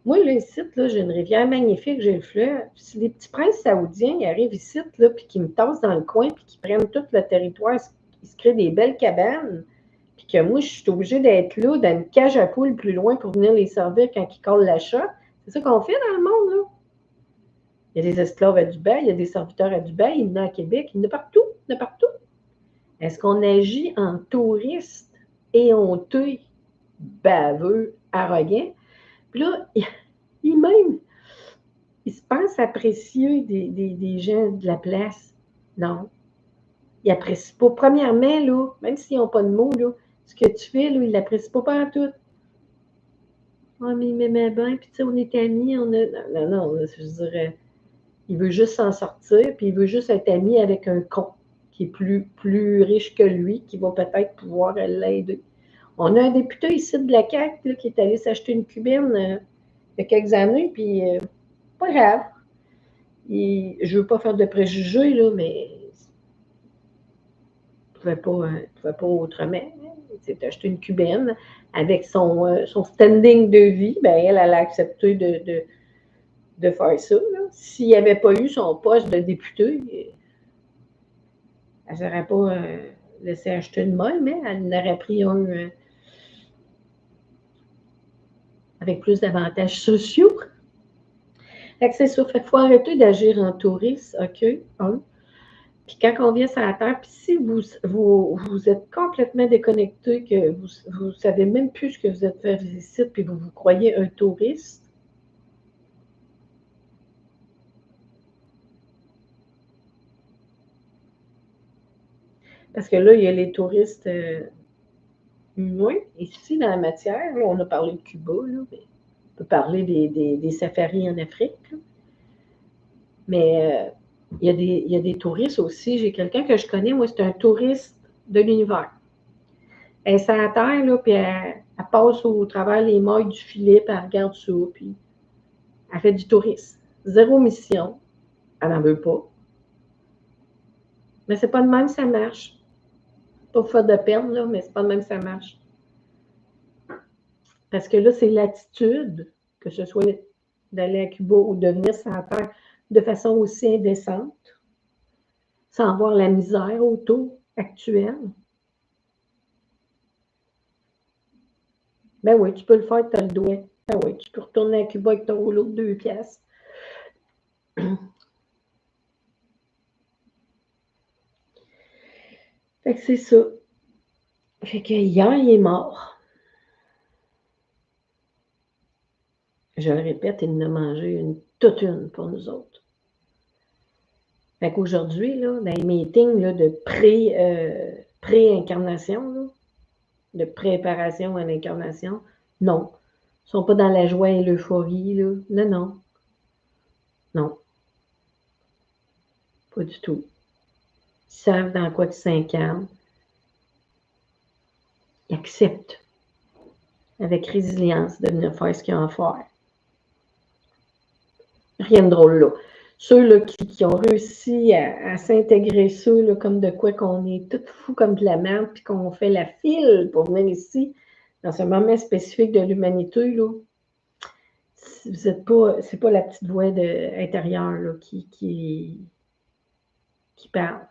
A: Moi, là, ici, là, j'ai une rivière magnifique, j'ai le fleuve. Si les petits princes saoudiens ils arrivent ici, là, puis qu'ils me tassent dans le coin, puis qu'ils prennent tout le territoire, ils se créent des belles cabanes, puis que moi, je suis obligée d'être là, dans une cage à poules plus loin pour venir les servir quand ils collent l'achat. C'est ça qu'on fait dans le monde, là. Il y a des esclaves à Dubaï, il y a des serviteurs à Dubaï, il y en a à Québec, il y en a partout, il y en a partout. Est-ce qu'on agit en touriste éhonteux, baveux, arrogant? Puis là, même, ils se pensent apprécieux des gens de la place. Non. Ils n'apprécient pas. Premièrement, là, même s'ils n'ont pas de mots, là, ce que tu fais, là, ils ne l'apprécient pas en tout. Ah, mais il m'aimait bien, puis tu sais, on est amis, on a. Non, non, je dirais. Il veut juste s'en sortir, puis il veut juste être ami avec un con qui est plus riche que lui, qui va peut-être pouvoir l'aider. On a un député ici de la CAQ là, qui est allé s'acheter une cubaine il y a quelques années, puis pas grave. Je ne veux pas faire de préjugés, là, mais il ne pouvait pas autrement. Il s'est acheté une cubaine avec son standing de vie. Ben, elle a accepté de faire ça. S'il n'y avait pas eu son poste de député, elle ne s'aurait pas laissé acheter une molle, mais elle en aurait pris un avec plus d'avantages sociaux. Fait que c'est ça. Fait qu'il faut arrêter d'agir en touriste, OK? Puis quand on vient sur la Terre, puis si vous êtes complètement déconnecté, que vous ne savez même plus ce que vous êtes fait ici, puis vous vous croyez un touriste, parce que là, il y a les touristes humains. Ici, dans la matière, là, on a parlé de Cuba, là, mais on peut parler des safaris en Afrique. Là. Mais il y a des touristes aussi. J'ai quelqu'un que je connais, moi, c'est un touriste de l'univers. Elle est sur la terre, là, puis elle passe au travers les mailles du filet, puis elle regarde ça, puis elle fait du tourisme. Zéro mission. Elle n'en veut pas. Mais c'est pas de même que ça marche. Pas faire de peine, là, mais c'est pas de même que ça marche. Parce que là, c'est l'attitude, que ce soit d'aller à Cuba ou de venir sur la terre de façon aussi indécente, sans voir la misère autour actuelle. Ben oui, tu peux le faire, tu as le doigt. Ben oui, tu peux retourner à Cuba avec ton rouleau de 2 piastres. Fait que c'est ça. Fait que hier, il est mort. Je le répète, il en a mangé toute une pour nous autres. Fait qu'aujourd'hui, là, dans les meetings là, de pré-incarnation, de préparation à l'incarnation, Non. Ils ne sont pas dans la joie et l'euphorie, là. Non, non. Non. Pas du tout. Ils savent dans quoi ils s'incarnent. Ils acceptent avec résilience de venir faire ce qu'ils ont à faire. Rien de drôle là. Ceux là, qui ont réussi à s'intégrer ça là, comme de quoi qu'on est tout fou comme de la merde, puis qu'on fait la file pour venir ici, dans ce moment spécifique de l'humanité, là, vous êtes pas, c'est pas la petite voix intérieure là, qui parle.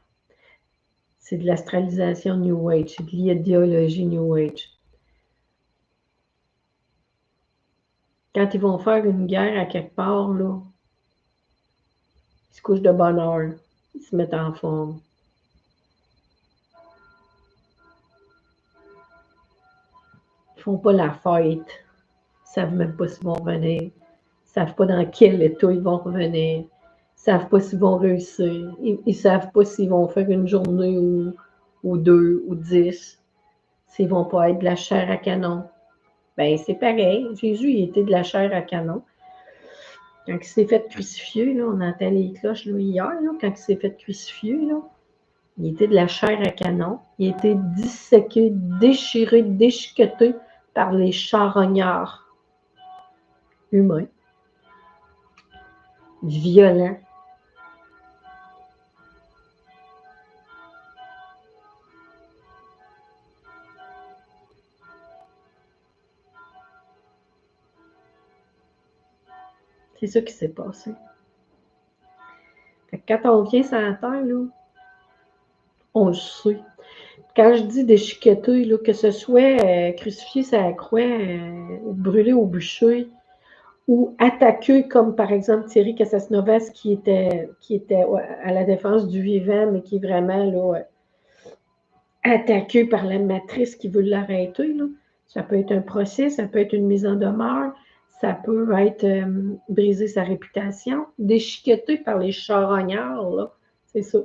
A: C'est de l'astralisation New Age, c'est de l'idéologie New Age. Quand ils vont faire une guerre à quelque part, là, ils se couchent de bonne heure, ils se mettent en forme. Ils font pas la fête. Ils savent même pas s'ils vont revenir. Ils savent pas dans quel état ils vont revenir. Ils savent pas s'ils vont réussir. Ils savent pas s'ils vont faire une journée ou deux ou 10. S'ils vont pas être de la chair à canon. Ben, c'est pareil. Jésus, il était de la chair à canon. Quand il s'est fait crucifier, là, on entend les cloches là, hier, là, quand il s'est fait crucifier, là, il était de la chair à canon. Il était disséqué, déchiré, déchiqueté par les charognards humains. Violents. C'est ça qui s'est passé. Fait que quand on vient sur la terre, là, on le sait. Quand je dis déchiqueté, là, que ce soit crucifié sur la croix, ou brûlé au bûcher, ou attaqué comme par exemple Thierry Casasnovas qui était à la défense du vivant, mais qui est vraiment là, attaqué par la matrice qui veut l'arrêter. Là. Ça peut être un procès, ça peut être une mise en demeure, ça peut être briser sa réputation, déchiqueté par les charognards, là. C'est ça.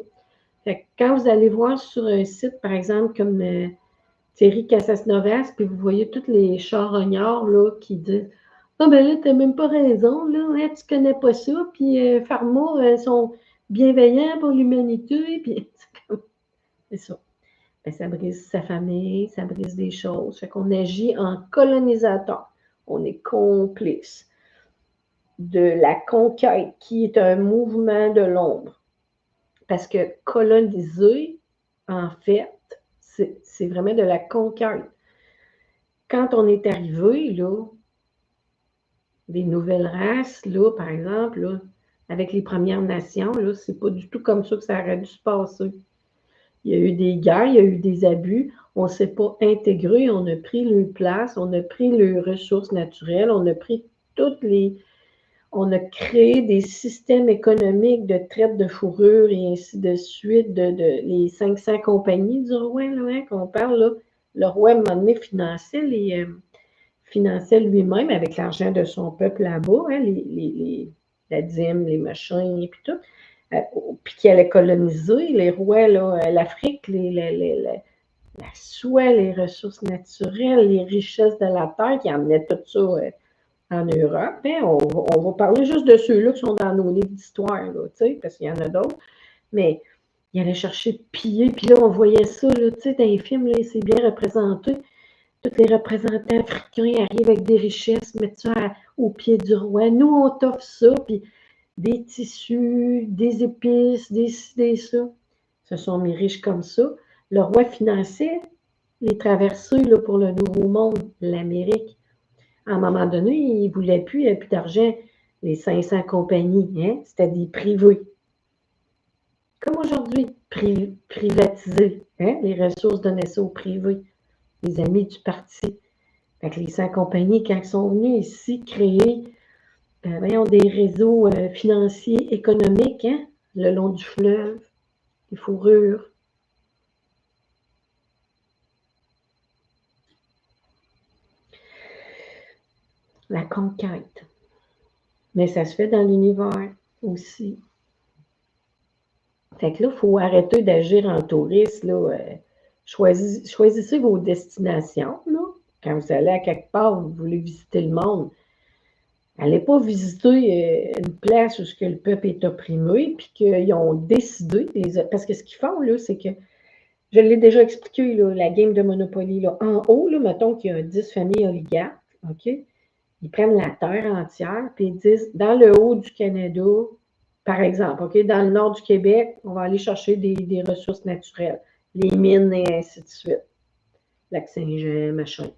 A: Fait que quand vous allez voir sur un site, par exemple, comme Thierry Casasnovas, puis vous voyez tous les charognards là, qui disent ah ben là, t'as même pas raison, là, hein, tu connais pas ça, puis Pharma sont bienveillants pour l'humanité, puis c'est ça. Ben, ça brise sa famille, ça brise des choses. Fait qu'on agit en colonisateur. On est complice de la conquête, qui est un mouvement de l'ombre. Parce que coloniser, en fait, c'est vraiment de la conquête. Quand on est arrivé, là, des nouvelles races, là, par exemple, là, avec les Premières Nations, là, c'est pas du tout comme ça que ça aurait dû se passer. Il y a eu des guerres, il y a eu des abus, on ne s'est pas intégré, on a pris leur place, on a pris leurs ressources naturelles, on a pris on a créé des systèmes économiques de traite de fourrure et ainsi de suite, les 500 compagnies du roi, là, hein, qu'on parle, là. Le roi, à un moment donné, finançait lui-même avec l'argent de son peuple là-bas, hein, la dîme, les machins, et puis tout. Puis qui allait coloniser les rois, l'Afrique, la soie, les ressources naturelles, les richesses de la terre, qui amenaient tout ça en Europe. Hein. On va parler juste de ceux-là qui sont dans nos livres d'histoire, parce qu'il y en a d'autres. Mais il allait chercher piller, puis là, on voyait ça, là, dans les films, là, c'est bien représenté. Tous les représentants africains arrivent avec des richesses, mettent ça au pied du roi. Nous, on t'offre ça, puis des tissus, des épices, des ça. Ce sont mes riches comme ça. Le roi finançait les traversées là, pour le Nouveau Monde, l'Amérique. À un moment donné, il ne voulait plus, il n'y avait plus d'argent. Les 500 compagnies, hein, c'était des privés. Comme aujourd'hui, privatisés. Hein, les ressources donnaient ça aux privés. Les amis du parti. Fait que les 100 compagnies, quand ils sont venus ici créer des réseaux financiers, économiques, hein, le long du fleuve, les fourrures. La conquête. Mais ça se fait dans l'univers aussi. Fait que là, il faut arrêter d'agir en touriste. Là, choisissez vos destinations. Là. Quand vous allez à quelque part, vous voulez visiter le monde, n'allez pas visiter une place où le peuple est opprimé, puis qu'ils ont décidé, parce que ce qu'ils font, là, c'est que, je l'ai déjà expliqué, là, la game de Monopoly, là, en haut, là, mettons qu'il y a 10 familles oligarques, OK? Ils prennent la terre entière, puis ils disent, dans le haut du Canada, par exemple, OK, dans le nord du Québec, on va aller chercher des ressources naturelles, les mines et ainsi de suite. Lac-Saint-Jean, machin.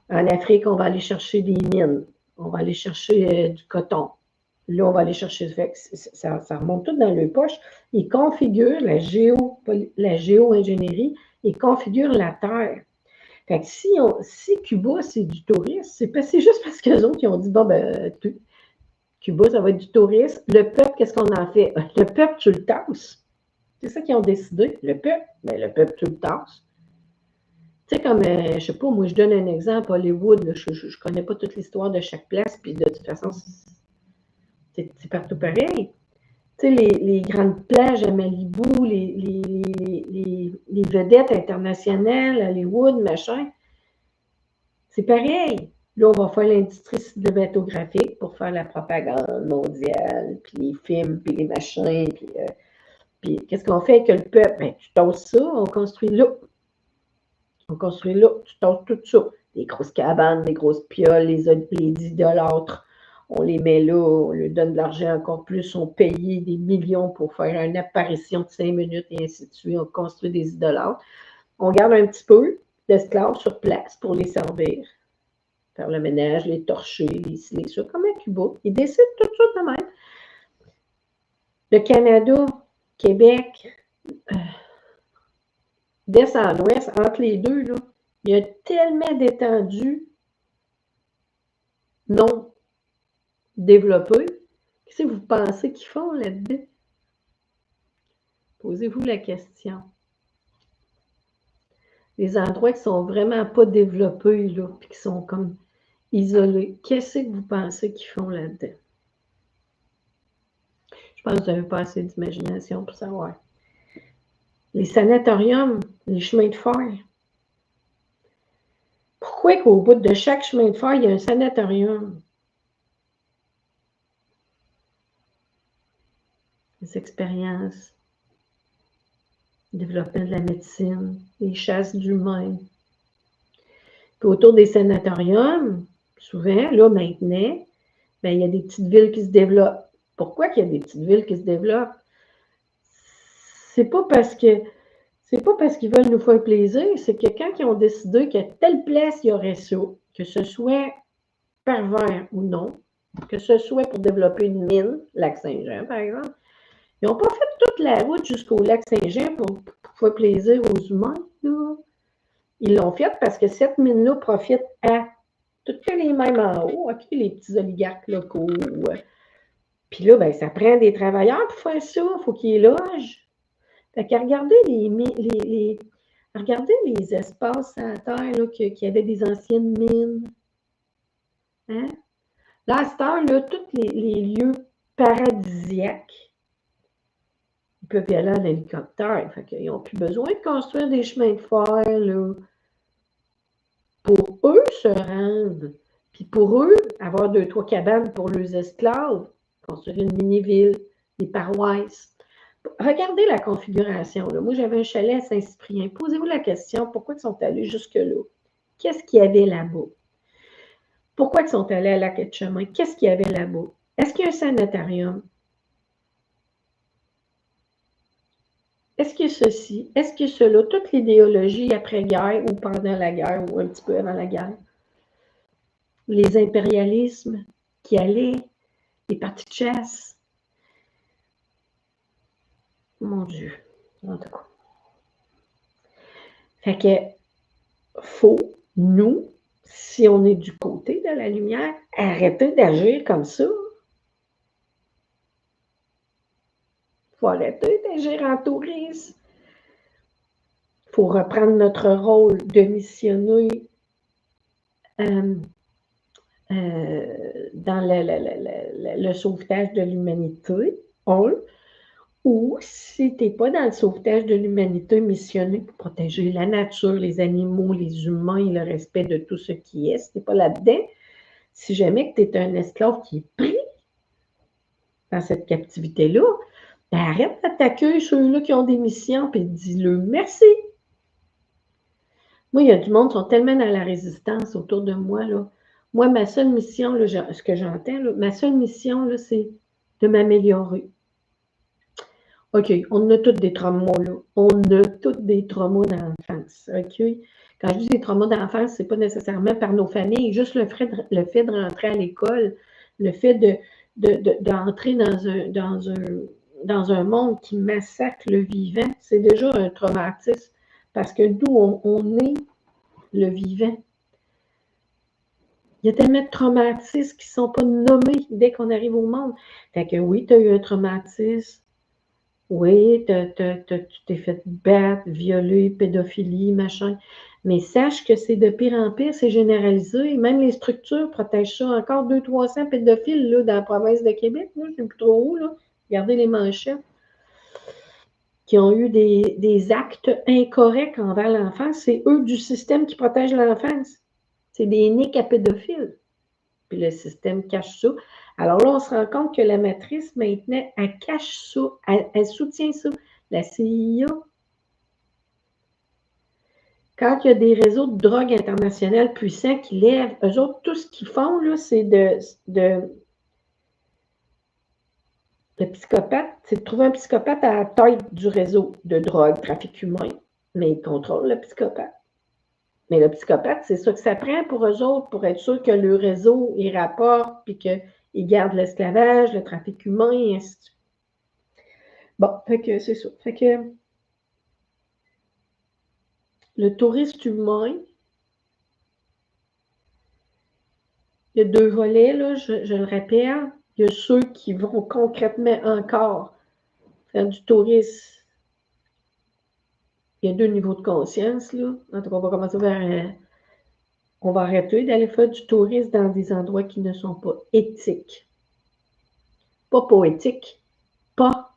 A: En Afrique, on va aller chercher des mines. On va aller chercher du coton. Là, on va aller chercher. Ça remonte tout dans le poche. Ils configurent la géo-ingénierie, ils configurent la terre. Fait que si Cuba, c'est du tourisme, c'est juste parce qu'eux autres, ils ont dit, bon, ben, Cuba, ça va être du tourisme. Le peuple, qu'est-ce qu'on en fait? Le peuple, tu le tasses. C'est ça qu'ils ont décidé. Le peuple, ben, le peuple, tu le tasses. Tu sais, comme, je sais pas, moi, je donne un exemple, Hollywood, là, je ne connais pas toute l'histoire de chaque place, puis de toute façon, c'est partout pareil. Tu sais, les grandes plages à Malibu, les vedettes internationales, Hollywood, machin, c'est pareil. Là, on va faire l'industrie cinématographique pour faire la propagande mondiale, puis les films, puis les machins, puis qu'est-ce qu'on fait avec le peuple? Ben, tu tasses ça, on construit là. On construit là, tu tasses tout ça. Des grosses cabanes, des grosses pioles, les idolâtres. On les met là, on leur donne de l'argent encore plus, on paye des millions pour faire une apparition de 5 minutes et ainsi de suite. On construit des idolâtres. On garde un petit peu d'esclaves sur place pour les servir. Faire le ménage, les torcher, les ça, comme à Cuba. Ils décident tout ça de même. Le Canada, Québec, d'est en ouest, entre les deux, là, il y a tellement d'étendues non développées. Qu'est-ce que vous pensez qu'ils font là-dedans? Posez-vous la question. Les endroits qui sont vraiment pas développés, là, puis qui sont comme isolés, qu'est-ce que vous pensez qu'ils font là-dedans? Je pense que vous n'avez pas assez d'imagination pour savoir. Les sanatoriums, les chemins de fer. Pourquoi qu'au bout de chaque chemin de fer, il y a un sanatorium? Les expériences, le développement de la médecine, les chasses d'humains. Puis autour des sanatoriums, souvent, là, maintenant, ben, il y a des petites villes qui se développent. Pourquoi qu'il y a des petites villes qui se développent? C'est pas parce qu'ils veulent nous faire plaisir, c'est que quand ils ont décidé qu'à telle place, il y aurait ça, que ce soit pervers ou non, que ce soit pour développer une mine, Lac-Saint-Jean, par exemple, ils n'ont pas fait toute la route jusqu'au Lac-Saint-Jean pour faire plaisir aux humains, là. Ils l'ont fait parce que cette mine-là profite à toutes les mêmes en haut, OK, les petits oligarques locaux. Puis là, ben, ça prend des travailleurs pour faire ça, il faut qu'ils logent. Fait que regardez regardez les espaces à terre là, qui avaient des anciennes mines. Hein? Là, à cette heure, là, tous les lieux paradisiaques, ils peuvent y aller en hélicoptère. Fait qu'ils n'ont plus besoin de construire des chemins de fer là, pour eux se rendre. Puis pour eux, avoir 2-3 cabanes pour leurs esclaves, construire une mini-ville, des paroisses. Regardez la configuration. Là. Moi, j'avais un chalet à Saint-Cyprien. Posez-vous la question, pourquoi ils sont allés jusque-là? Qu'est-ce qu'il y avait là-bas? Pourquoi ils sont allés à Lac-Etchemin? Qu'est-ce qu'il y avait là-bas? Est-ce qu'il y a un sanatorium? Est-ce que ceci? Est-ce que cela? Toute l'idéologie après-guerre ou pendant la guerre ou un petit peu avant la guerre? Les impérialismes qui allaient, les parties de chasse. Mon Dieu. En tout cas. Fait que, faut, nous, si on est du côté de la lumière, arrêter d'agir comme ça. Il faut arrêter d'agir en touriste. Il faut reprendre notre rôle de missionner dans le sauvetage de l'humanité. Ou si tu n'es pas dans le sauvetage de l'humanité missionné pour protéger la nature, les animaux, les humains et le respect de tout ce qui est, si tu n'es pas là-dedans, si jamais tu es un esclave qui est pris dans cette captivité-là, ben arrête d'attaquer ceux-là qui ont des missions et dis-le merci. Moi, il y a du monde qui sont tellement dans la résistance autour de moi. Là. Moi, ma seule mission, là, ce que j'entends, là, ma seule mission, là, c'est de m'améliorer. OK, on a tous des traumas, là. On a tous des traumas dans l'enfance. OK? Quand je dis des traumas d'enfance, ce n'est pas nécessairement par nos familles, juste le fait de rentrer à l'école, le fait d'entrer dans un monde qui massacre le vivant, c'est déjà un traumatisme. Parce que nous, on est le vivant. Il y a tellement de traumatismes qui ne sont pas nommés dès qu'on arrive au monde. Fait que oui, tu as eu un traumatisme. Oui, tu t'es fait battre, violer, pédophilie, machin. Mais sache que c'est de pire en pire, c'est généralisé. Même les structures protègent ça. Encore 200-300 pédophiles là, dans la province de Québec. Là, je ne sais plus trop où. Là. Regardez les manchettes. Qui ont eu des actes incorrects envers l'enfance. C'est eux du système qui protège l'enfance. C'est des niques à pédophiles. Puis le système cache ça. Alors là, on se rend compte que la matrice, maintenant, elle cache ça, elle soutient ça. La CIA, quand il y a des réseaux de drogue internationales puissants qui lèvent, eux autres, tout ce qu'ils font, là, c'est de psychopathe, c'est de trouver un psychopathe à la tête du réseau de drogue, trafic humain. Mais ils contrôlent le psychopathe. Mais le psychopathe, c'est ça que ça prend pour eux autres, pour être sûr que le réseau, il rapporte, puis qu'ils gardent l'esclavage, le trafic humain, et ainsi de suite. Bon, fait que c'est ça. Fait que le touriste humain, il y a deux volets, là, je le répète. Il y a ceux qui vont concrètement encore faire du tourisme. Il y a deux niveaux de conscience, là. En tout cas, on va commencer vers... on va arrêter d'aller faire du tourisme dans des endroits qui ne sont pas éthiques. Pas poétiques, pas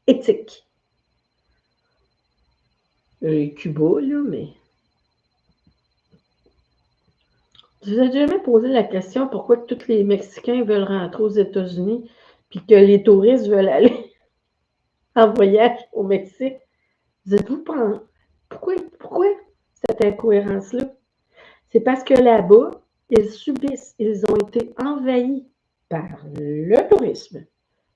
A: éthiques. Cuba, là, mais... Je vous ai jamais posé la question pourquoi tous les Mexicains veulent rentrer aux États-Unis puis que les touristes veulent aller en voyage au Mexique. Vous êtes-vous pas... Pourquoi cette incohérence-là? C'est parce que là-bas, ils ont été envahis par le tourisme,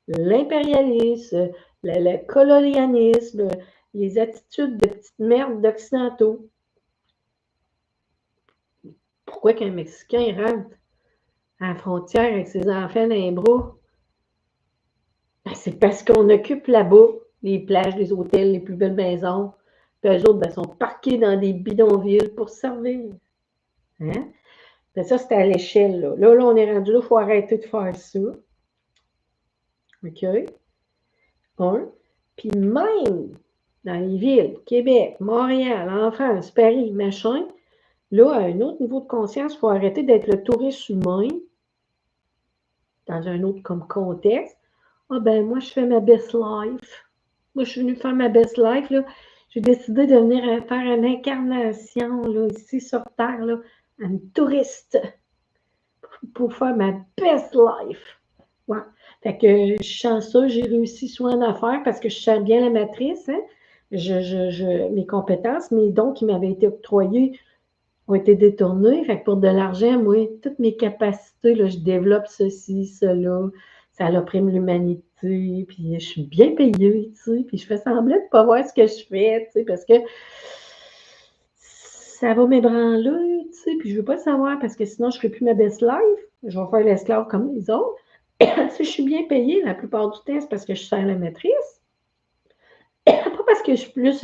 A: l'impérialisme, le colonialisme, les attitudes de petites merdes d'occidentaux. Pourquoi qu'un Mexicain rentre à la frontière avec ses enfants dans les bras? Ben, c'est parce qu'on occupe là-bas les plages, les hôtels, les plus belles maisons. Puis eux autres, ben, sont parqués dans des bidonvilles pour servir. Hein? Ben, ça, c'est à l'échelle. Là, on est rendu là, il faut arrêter de faire ça. OK? Puis même dans les villes, Québec, Montréal, en France, Paris, machin, là, à un autre niveau de conscience, il faut arrêter d'être le touriste humain dans un autre comme contexte. Ah ben, moi, je fais ma best life. Moi, je suis venue faire ma best life, là. J'ai décidé de venir faire une incarnation, là, ici sur Terre, là, une touriste, pour faire ma best life. Ouais. Fait que je suis chanceuse, j'ai réussi soit en affaires parce que je sens bien la matrice, hein. Mes compétences, mes dons qui m'avaient été octroyés ont été détournés. Fait que pour de l'argent, moi, toutes mes capacités, là, je développe ceci, cela. Ça opprime l'humanité, puis je suis bien payée, tu sais, puis je fais semblant de ne pas voir ce que je fais, tu sais, parce que ça va m'ébranler, tu sais, puis je ne veux pas le savoir parce que sinon, je ne ferai plus ma best life. Je vais faire l'esclave comme les autres. Si je suis bien payée, la plupart du temps, c'est parce que je sers la maîtrise. Pas parce que je suis plus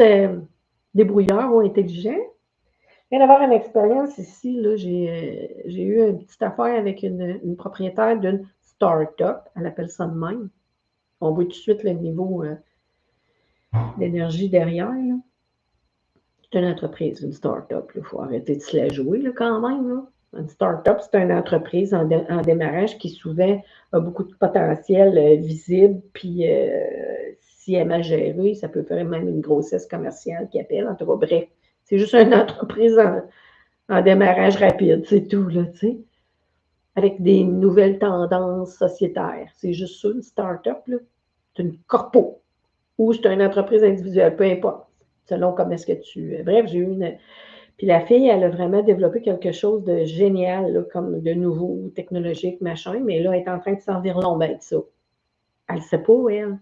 A: débrouillard ou intelligent. Je viens d'avoir une expérience ici. Là, j'ai eu une petite affaire avec une propriétaire d'une start-up. Elle appelle ça de même. On voit tout de suite le niveau d'énergie derrière. Là. C'est une entreprise, une start-up. Il faut arrêter de se la jouer là, quand même. Là. Une start-up, c'est une entreprise en démarrage qui souvent a beaucoup de potentiel visible. Puis si elle est mal gérée, ça peut faire même une grossesse commerciale qui appelle. En tout cas, bref, c'est juste une entreprise en démarrage rapide, c'est tout, là, tu sais, avec des nouvelles tendances sociétaires. C'est juste ça, une start-up, là. C'est une corpo ou c'est une entreprise individuelle, peu importe, selon comment est-ce que tu... Bref, j'ai eu une... Puis la fille, elle a vraiment développé quelque chose de génial, là, comme de nouveau, technologique, machin, mais là, elle est en train de servir l'ombre avec ça. Elle ne sait pas, elle.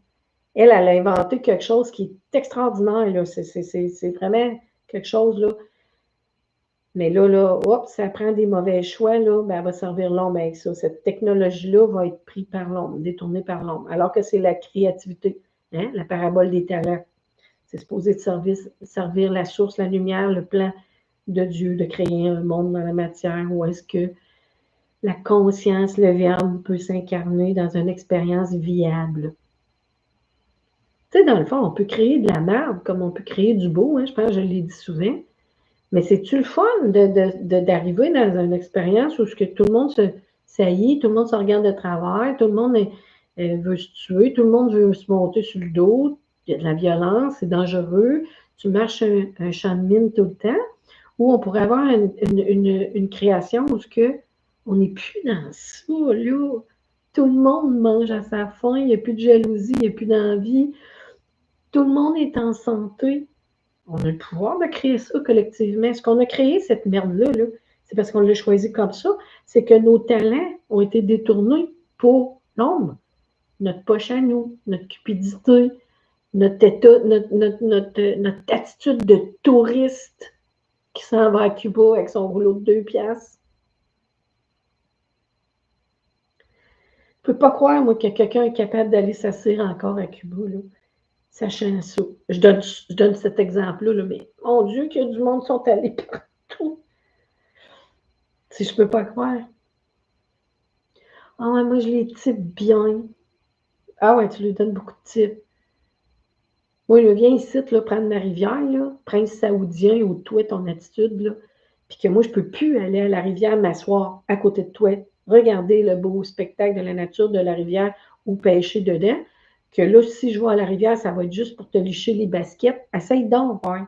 A: Elle a inventé quelque chose qui est extraordinaire, là. C'est vraiment quelque chose, là. Mais là, hop, ça prend des mauvais choix, là, ben, elle va servir l'ombre avec ça. Cette technologie-là va être prise par l'ombre, détournée par l'ombre. Alors que c'est la créativité, hein, la parabole des talents. C'est supposé de servir la source, la lumière, le plan de Dieu, de créer un monde dans la matière où est-ce que la conscience, le verbe peut s'incarner dans une expérience viable. Tu sais, dans le fond, on peut créer de la merde comme on peut créer du beau, hein, je pense que je l'ai dit souvent. Mais c'est-tu le fun d'arriver dans une expérience où que tout le monde saillit, tout le monde se regarde de travers, tout le monde veut se tuer, tout le monde veut se monter sur le dos, il y a de la violence, c'est dangereux, tu marches un champ de mine tout le temps, ou on pourrait avoir une création où on n'est plus dans ça, là. Tout le monde mange à sa faim, il n'y a plus de jalousie, il n'y a plus d'envie, tout le monde est en santé. On a le pouvoir de créer ça collectivement. Est-ce qu'on a créé cette merde-là, là? C'est parce qu'on l'a choisi comme ça. C'est que nos talents ont été détournés pour l'ombre. Notre poche à nous, notre cupidité, notre état, notre attitude de touriste qui s'en va à Cuba avec son rouleau de 2 piastres. Je ne peux pas croire, moi, que quelqu'un est capable d'aller s'asseoir encore à Cuba, là, sachant ça. Je donne cet exemple-là, là, mais mon Dieu, qu'il y a du monde qui sont allés partout. Si je ne peux pas croire. Ah ouais, moi, je les type bien. Ah ouais, tu lui donnes beaucoup de types. Moi, je viens ici, là, prendre ma rivière, là, prince saoudien, ou toi, ton attitude, là, puis que moi, je ne peux plus aller à la rivière m'asseoir à côté de toi, regarder le beau spectacle de la nature de la rivière ou pêcher dedans, que là, si je vais à la rivière, ça va être juste pour te licher les baskets. Essaye donc, ouais.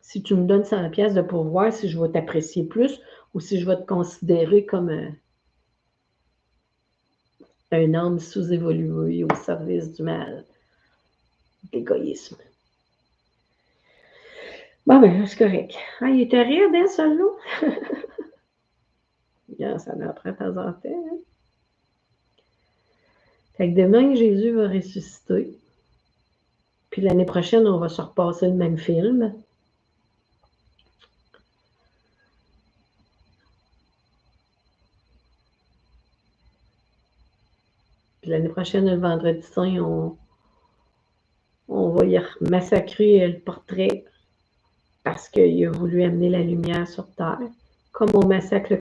A: Si tu me donnes 100 pièces de pourvoir, si je vais t'apprécier plus ou si je vais te considérer comme un homme sous-évolué au service du mal, l'égoïsme. Bon, ben, c'est correct. Ah, il était rire d'un seul lot. Bien, ça en prend de temps en temps. Hein? Fait que demain, Jésus va ressusciter. Puis l'année prochaine, on va se repasser le même film. Puis l'année prochaine, le vendredi saint, on va y massacrer le portrait parce qu'il a voulu amener la lumière sur Terre. Comme on massacre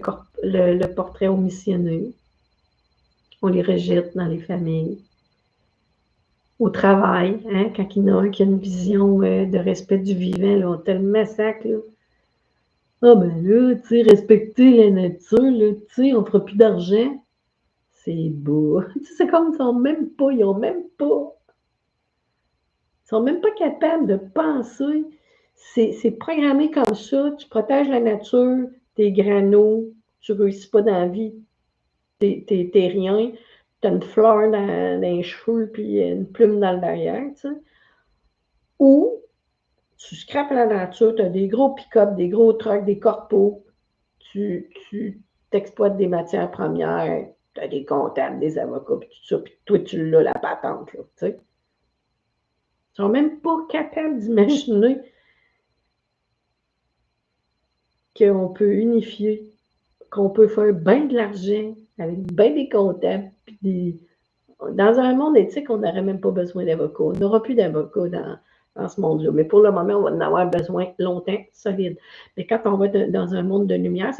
A: le portrait aux missionnaires. On les rejette dans les familles. Au travail, hein, quand il y en a un qui a une vision de respect du vivant, là, on te le massacre. Là. Ah ben là, tu sais, respecter la nature, là, tu sais, on ne fera plus d'argent. C'est beau. C'est comme ils sont même pas, ils sont même pas capables de penser. C'est programmé comme ça, tu protèges la nature, tes granos, tu ne réussis pas dans la vie, t'es rien, tu as une fleur dans les cheveux puis une plume dans le derrière, tu sais. Ou tu scrapes la nature, tu as des gros pick-up, des gros trucks, des corpos, tu t'exploites des matières premières, tu as des comptables, des avocats, puis tout ça, puis toi, tu l'as, la patente, là, tu sais. Ils sont même pas capables d'imaginer qu'on peut unifier, qu'on peut faire bien de l'argent avec bien des comptables, puis dans un monde éthique, on n'aurait même pas besoin d'avocats. On n'aura plus d'avocats dans ce monde-là. Mais pour le moment, on va en avoir besoin longtemps, solide. Mais quand on va dans un monde de lumière,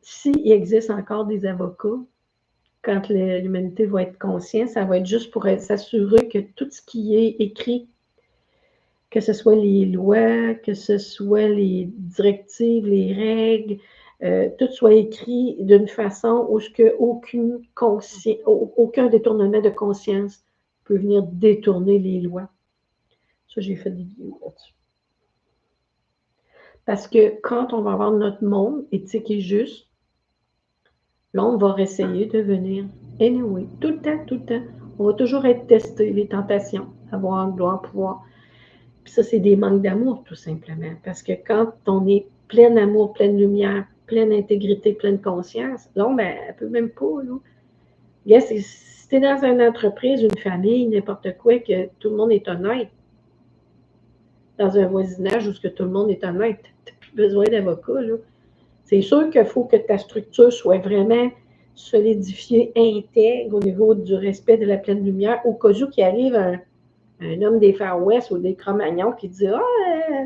A: s'il existe encore des avocats, quand l'humanité va être consciente, ça va être juste pour s'assurer que tout ce qui est écrit, que ce soit les lois, que ce soit les directives, les règles, tout soit écrit d'une façon où aucun détournement de conscience peut venir détourner les lois. Ça, j'ai fait des vidéos là-dessus. Parce que quand on va avoir notre monde éthique et juste, l'on va essayer de venir. Anyway, tout le temps. On va toujours être testé, les tentations, avoir gloire, pouvoir. Puis ça, c'est des manques d'amour, tout simplement. Parce que quand on est plein d'amour, pleine lumière, pleine intégrité, pleine conscience, là, ben, elle peut même pas, là. Yes, si tu es dans une entreprise, une famille, n'importe quoi, que tout le monde est honnête, dans un voisinage où tout le monde est honnête, tu n'as plus besoin d'avocat, là. C'est sûr qu'il faut que ta structure soit vraiment solidifiée, intègre au niveau du respect de la pleine lumière, au cas où qu'il arrive un homme des Far West ou des Cro-Magnons qui dit « Ah,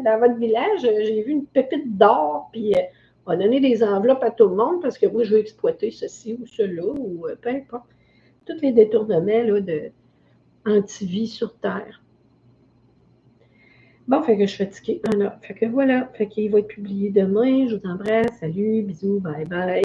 A: dans votre village, j'ai vu une pépite d'or, puis on va donner des enveloppes à tout le monde parce que moi, je veux exploiter ceci ou cela, ou peu importe. » Tous les détournements là, de anti-vie sur Terre. Bon, fait que je suis fatiguée. Fait que voilà. Fait qu'il va être publié demain. Je vous embrasse. Salut, bisous, bye bye.